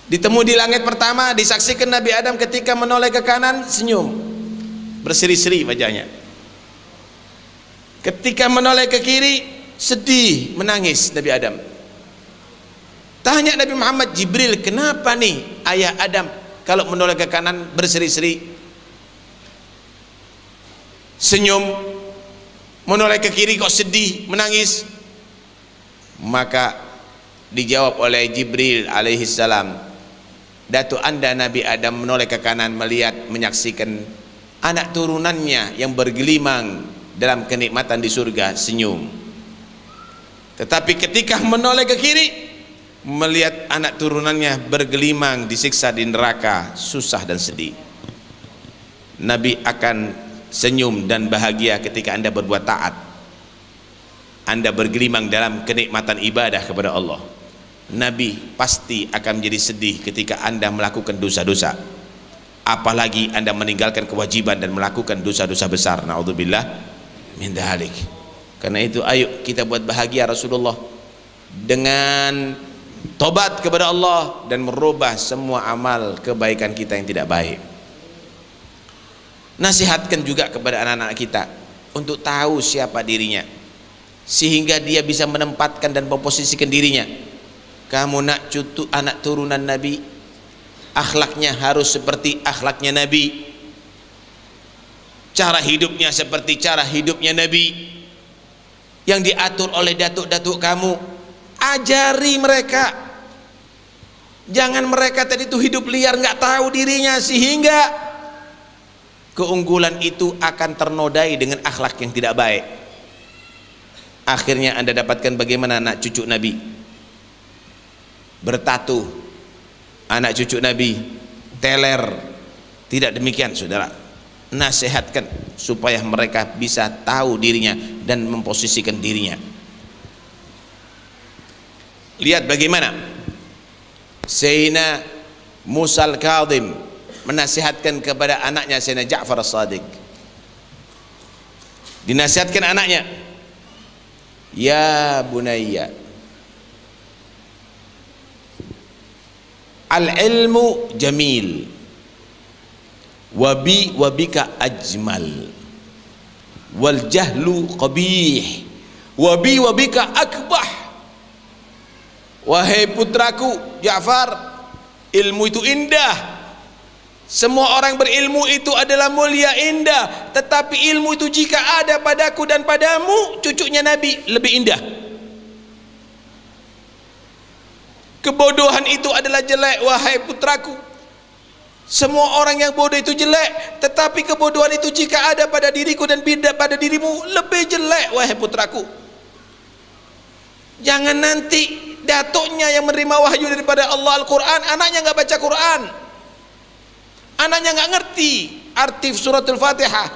ditemu di langit pertama, disaksikan Nabi Adam ketika menoleh ke kanan senyum, berseri-seri wajahnya. Ketika menoleh ke kiri sedih, menangis Nabi Adam. Tanya Nabi Muhammad, Jibril, kenapa nih ayah Adam kalau menoleh ke kanan berseri-seri, senyum, menoleh ke kiri kok sedih, menangis? Maka dijawab oleh Jibril alaihissalam, datuk Anda Nabi Adam menoleh ke kanan melihat, menyaksikan anak turunannya yang bergelimang dalam kenikmatan di surga, senyum. Tetapi ketika menoleh ke kiri melihat anak turunannya bergelimang disiksa di neraka, susah dan sedih. Nabi akan senyum dan bahagia ketika Anda berbuat taat, Anda bergelimang dalam kenikmatan ibadah kepada Allah. Nabi pasti akan menjadi sedih ketika Anda melakukan dosa-dosa, apalagi Anda meninggalkan kewajiban dan melakukan dosa-dosa besar, naudzubillah min dzalik. Karena itu ayo kita buat bahagia Rasulullah dengan tobat kepada Allah dan merubah semua amal kebaikan kita yang tidak baik. Nasihatkan juga kepada anak-anak kita untuk tahu siapa dirinya, sehingga dia bisa menempatkan dan memposisikan dirinya. Kamu nak cucu anak turunan Nabi, akhlaknya harus seperti akhlaknya Nabi, cara hidupnya seperti cara hidupnya Nabi, yang diatur oleh datuk-datuk kamu ajari mereka. Jangan mereka tadi itu hidup liar, nggak tahu dirinya, sehingga keunggulan itu akan ternodai dengan akhlak yang tidak baik. Akhirnya Anda dapatkan bagaimana anak cucu Nabi bertatu, anak cucu Nabi teler. Tidak demikian, saudara. Nasihatkan supaya mereka bisa tahu dirinya dan memposisikan dirinya. Lihat bagaimana Sayyidina Musa al-Kadhim menasihatkan kepada anaknya Sayyidina Ja'far as-Sadiq. Dinasihatkan anaknya, ya bunayya, al-ilmu jamil, wabi wabika ajmal, wal jahlu qabih, wabi wabika akbah. Wahai putraku Ja'far, ilmu itu indah, semua orang berilmu itu adalah mulia, indah, tetapi ilmu itu jika ada padaku dan padamu, cucunya Nabi, lebih indah. Kebodohan itu adalah jelek, wahai putraku. Semua orang yang bodoh itu jelek, tetapi kebodohan itu jika ada pada diriku dan tidak pada dirimu, lebih jelek, wahai putraku. Jangan nanti datuknya yang menerima wahyu daripada Allah Al-Quran, anaknya nggak baca Quran, anaknya nggak ngerti arti suratul Fatihah.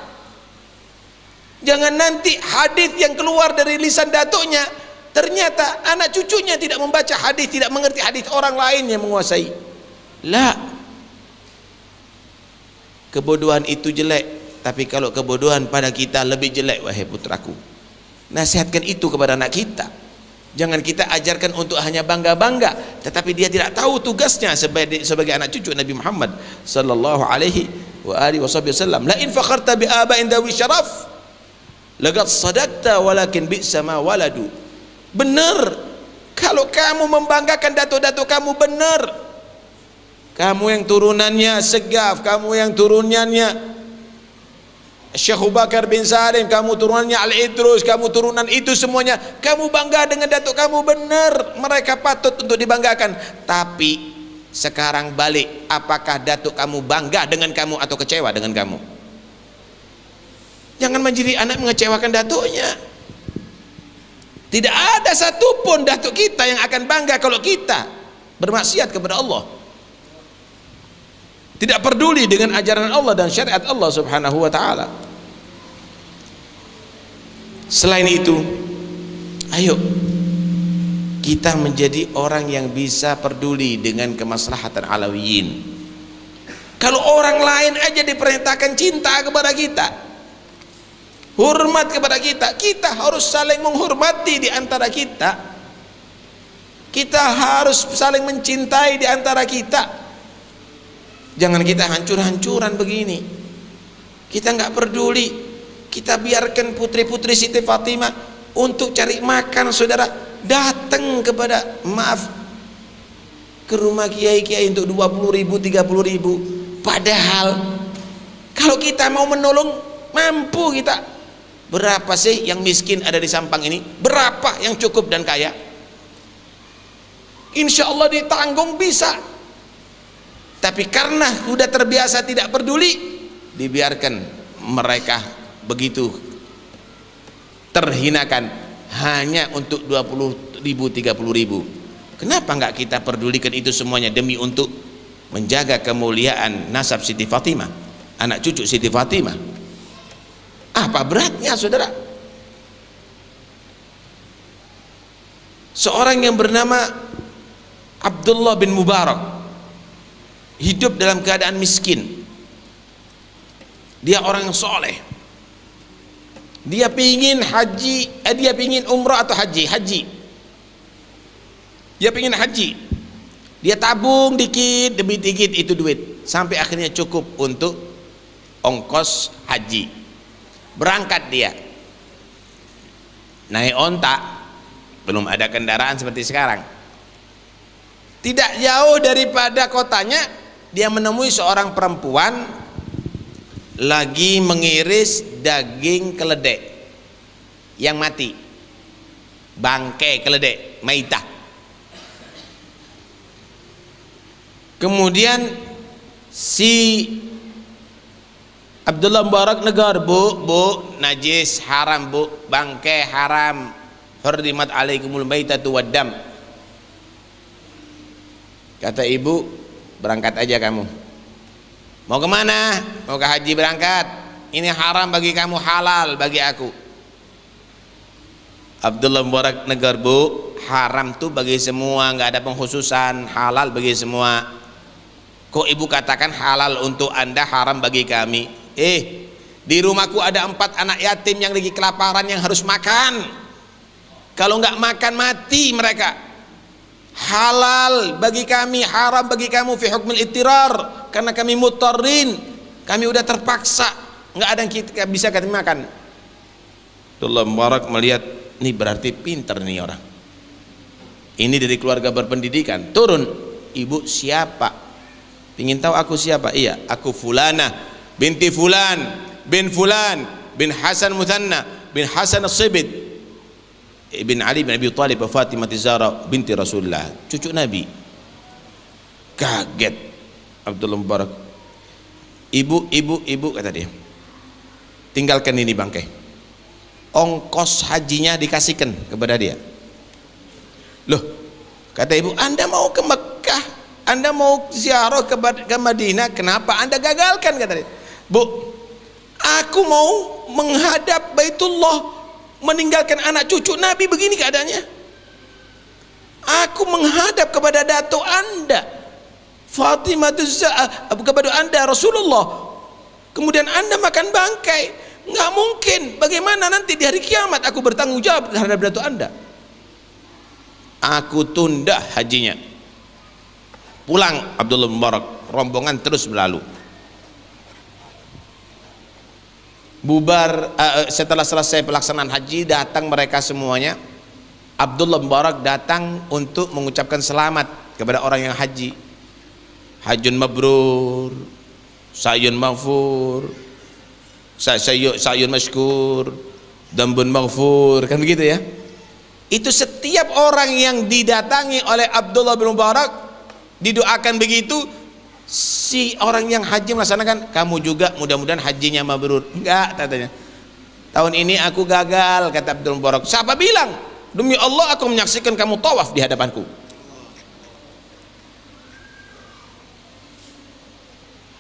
Jangan nanti hadis yang keluar dari lisan datuknya, ternyata anak cucunya tidak membaca hadis, tidak mengerti hadis orang lain yang menguasai. La, kebodohan itu jelek, tapi kalau kebodohan pada kita lebih jelek, wahai putraku. Nasihatkan itu kepada anak kita. Jangan kita ajarkan untuk hanya bangga-bangga, tetapi dia tidak tahu tugasnya sebagai anak cucu Nabi Muhammad sallallahu alaihi wa alihi wasallam. La in fakharta bi aba'in dawi syaraf laqad sadaqta walakin bi'sa ma waladu. Benar kalau kamu membanggakan datuk-datuk kamu, benar. Kamu yang turunannya Segaf, kamu yang turunannya Syekh Abu Bakar bin Salim, kamu turunannya Al-Idrus, kamu turunan itu semuanya, kamu bangga dengan datuk kamu, benar, mereka patut untuk dibanggakan. Tapi sekarang balik, apakah datuk kamu bangga dengan kamu atau kecewa dengan kamu? Jangan menjadi anak mengecewakan datuknya. Tidak ada satupun datuk kita yang akan bangga kalau kita bermaksiat kepada Allah, tidak peduli dengan ajaran Allah dan syariat Allah subhanahu wa ta'ala. Selain itu, ayo kita menjadi orang yang bisa peduli dengan kemaslahatan alawiyin. Kalau orang lain aja diperintahkan cinta kepada kita, hormat kepada kita, kita harus saling menghormati di antara kita. Kita harus saling mencintai di antara kita. Jangan kita hancur-hancuran begini. Kita nggak peduli. Kita biarkan putri-putri Siti Fatimah untuk cari makan, saudara, datang kepada, maaf, ke rumah kiai-kiai untuk 20.000, 30.000. Padahal kalau kita mau menolong, mampu kita. Berapa sih yang miskin ada di Sampang ini? Berapa yang cukup dan kaya? Insya Allah ditanggung bisa. Tapi karena sudah terbiasa tidak peduli, dibiarkan mereka begitu terhinakan hanya untuk 20.000, 30.000. Kenapa enggak kita pedulikan itu semuanya demi untuk menjaga kemuliaan nasab Siti Fatimah, anak cucu Siti Fatimah? Apa beratnya, saudara? Seorang yang bernama Abdullah bin Mubarak hidup dalam keadaan miskin. Dia orang yang soleh. Dia pingin haji, dia pingin umrah atau haji. Dia pingin haji. Dia tabung dikit demi dikit itu duit, sampai akhirnya cukup untuk ongkos haji. Berangkat dia, naik onta, belum ada kendaraan seperti sekarang. Tidak jauh daripada kotanya, dia menemui seorang perempuan lagi mengiris daging keledai yang mati, bangkai keledai, maitah. Kemudian si Abdullah Mubarak negar, bu, najis haram bu, bangkai haram, hurrimat alaikumul maitatu waddam. Kata ibu, berangkat aja kamu. Mau kemana? Mau ke haji, berangkat. Ini haram bagi kamu, halal bagi aku. Abdullah Mubarak negar, bu, haram tuh bagi semua, nggak ada pengkhususan, halal bagi semua. Kok ibu katakan halal untuk anda, haram bagi kami? Di rumahku ada 4 anak yatim yang lagi kelaparan, yang harus makan. Kalau nggak makan mati mereka. Halal bagi kami, haram bagi kamu fi hukmil ittirar, karena kami mutarrin, kami udah terpaksa, nggak ada yang kita bisa kasih makan. Abdullah Mubarak melihat, ini berarti pinter nih orang. Ini dari keluarga berpendidikan. Turun, ibu siapa? Pingin tahu aku siapa? Iya, aku fulana binti fulan bin fulan bin Hasan Muthanna bin Hasan As-Sibit ibn Ali bin Abi Thalib wa Fatimah Zahra binti Rasulullah, cucu Nabi. Kaget Abdullah Mubarak. Ibu kata dia, tinggalkan ini bangkai, ongkos hajinya dikasihkan kepada dia. Loh, kata ibu, anda mau ke Mekah, anda mau ziarah ke Madinah, kenapa anda gagalkan? Kata dia, bu, aku mau menghadap Baitullah, meninggalkan anak cucu Nabi, begini keadaannya. Aku menghadap kepada datuk anda Fatimah kepada anda Rasulullah, kemudian anda makan bangkai. Nggak mungkin, bagaimana nanti di hari kiamat aku bertanggung jawab terhadap datuk anda? Aku tunda hajinya. Pulang Abdullah Mubarak, rombongan terus berlalu. Bubar, setelah selesai pelaksanaan haji, datang mereka semuanya. Abdullah Mubarak datang untuk mengucapkan selamat kepada orang yang haji. Hajjun mabrur, sa'yun maghfur, sa'yun mashkur, dambun maghfur, kan begitu ya. Itu setiap orang yang didatangi oleh Abdullah bin Mubarak didoakan begitu. Si orang yang haji melaksanakan, kamu juga mudah-mudahan hajinya mabrur. Enggak, katanya, tahun ini aku gagal, kata Abdul Mubarak. Siapa bilang? Demi Allah aku menyaksikan kamu tawaf di hadapanku.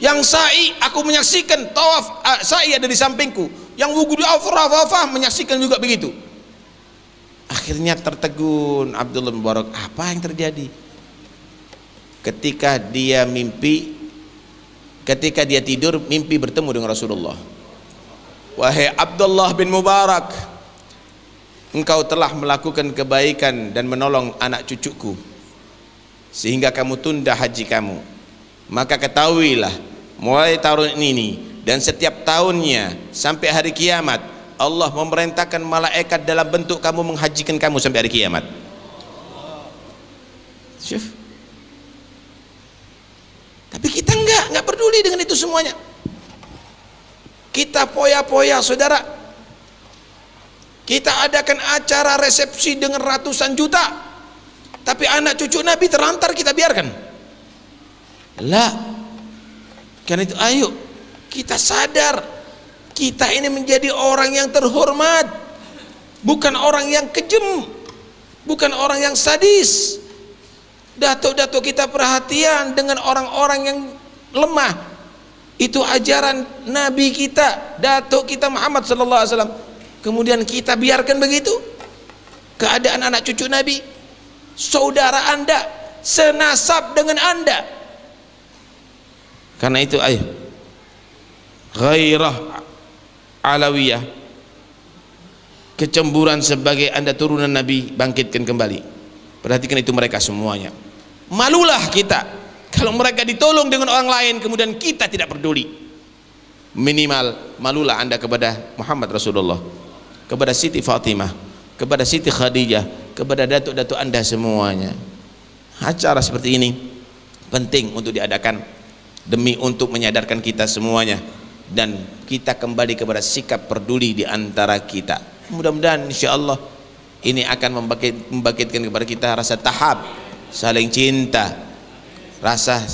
Yang sa'i aku menyaksikan tawaf, sa'i ada di sampingku. Yang wudu Arafah menyaksikan juga begitu. Akhirnya tertegun Abdullah Mubarak, apa yang terjadi? Ketika dia tidur, mimpi bertemu dengan Rasulullah. Wahai Abdullah bin Mubarak, engkau telah melakukan kebaikan dan menolong anak cucuku sehingga kamu tunda haji kamu. Maka ketahuilah, mulai tahun ini dan setiap tahunnya sampai hari kiamat, Allah memerintahkan malaikat dalam bentuk kamu menghajikan kamu sampai hari kiamat. Syuf. Tapi kita enggak peduli dengan itu semuanya. Kita poya-poya, saudara. Kita adakan acara resepsi dengan ratusan juta, tapi anak cucu Nabi terlantar kita biarkan. Lah, karena itu ayo kita sadar, kita ini menjadi orang yang terhormat, bukan orang yang kejam, bukan orang yang sadis. Datuk-datuk kita perhatian dengan orang-orang yang lemah. Itu ajaran Nabi kita, datuk kita Muhammad sallallahu alaihi wasallam. Kemudian kita biarkan begitu keadaan anak cucu Nabi, saudara anda, senasab dengan anda. Karena itu ayo, ghairah alawiyah, kecemburuan sebagai anda turunan Nabi, bangkitkan kembali. Perhatikan itu mereka semuanya. Malulah kita kalau mereka ditolong dengan orang lain kemudian kita tidak peduli. Minimal malulah anda kepada Muhammad Rasulullah, kepada Siti Fatimah, kepada Siti Khadijah, kepada datuk-datuk anda semuanya. Acara seperti ini penting untuk diadakan demi untuk menyadarkan kita semuanya dan kita kembali kepada sikap peduli di antara kita. Mudah-mudahan insyaallah ini akan membangkitkan kepada kita rasa tahab, saling cinta, rasa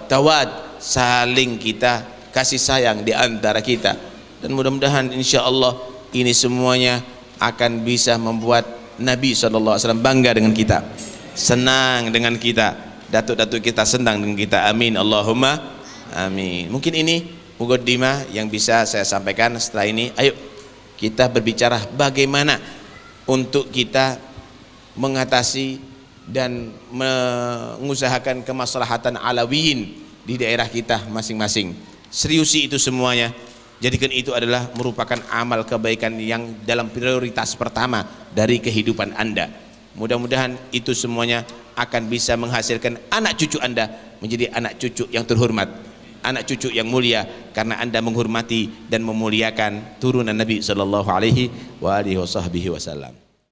tawad, saling kita kasih sayang di antara kita. Dan mudah-mudahan insya-Allah ini semuanya akan bisa membuat Nabi SAW bangga dengan kita, senang dengan kita, datuk-datuk kita senang dengan kita. Amin Allahumma amin. Mungkin ini muqaddimah yang bisa saya sampaikan. Setelah ini ayo kita berbicara bagaimana untuk kita mengatasi dan mengusahakan kemaslahatan alawiyin di daerah kita masing-masing. Seriusi itu semuanya, jadikan itu adalah merupakan amal kebaikan yang dalam prioritas pertama dari kehidupan Anda. Mudah-mudahan itu semuanya akan bisa menghasilkan anak cucu Anda menjadi anak cucu yang terhormat, anak cucu yang mulia, karena Anda menghormati dan memuliakan turunan Nabi sallallahu alaihi wasallam.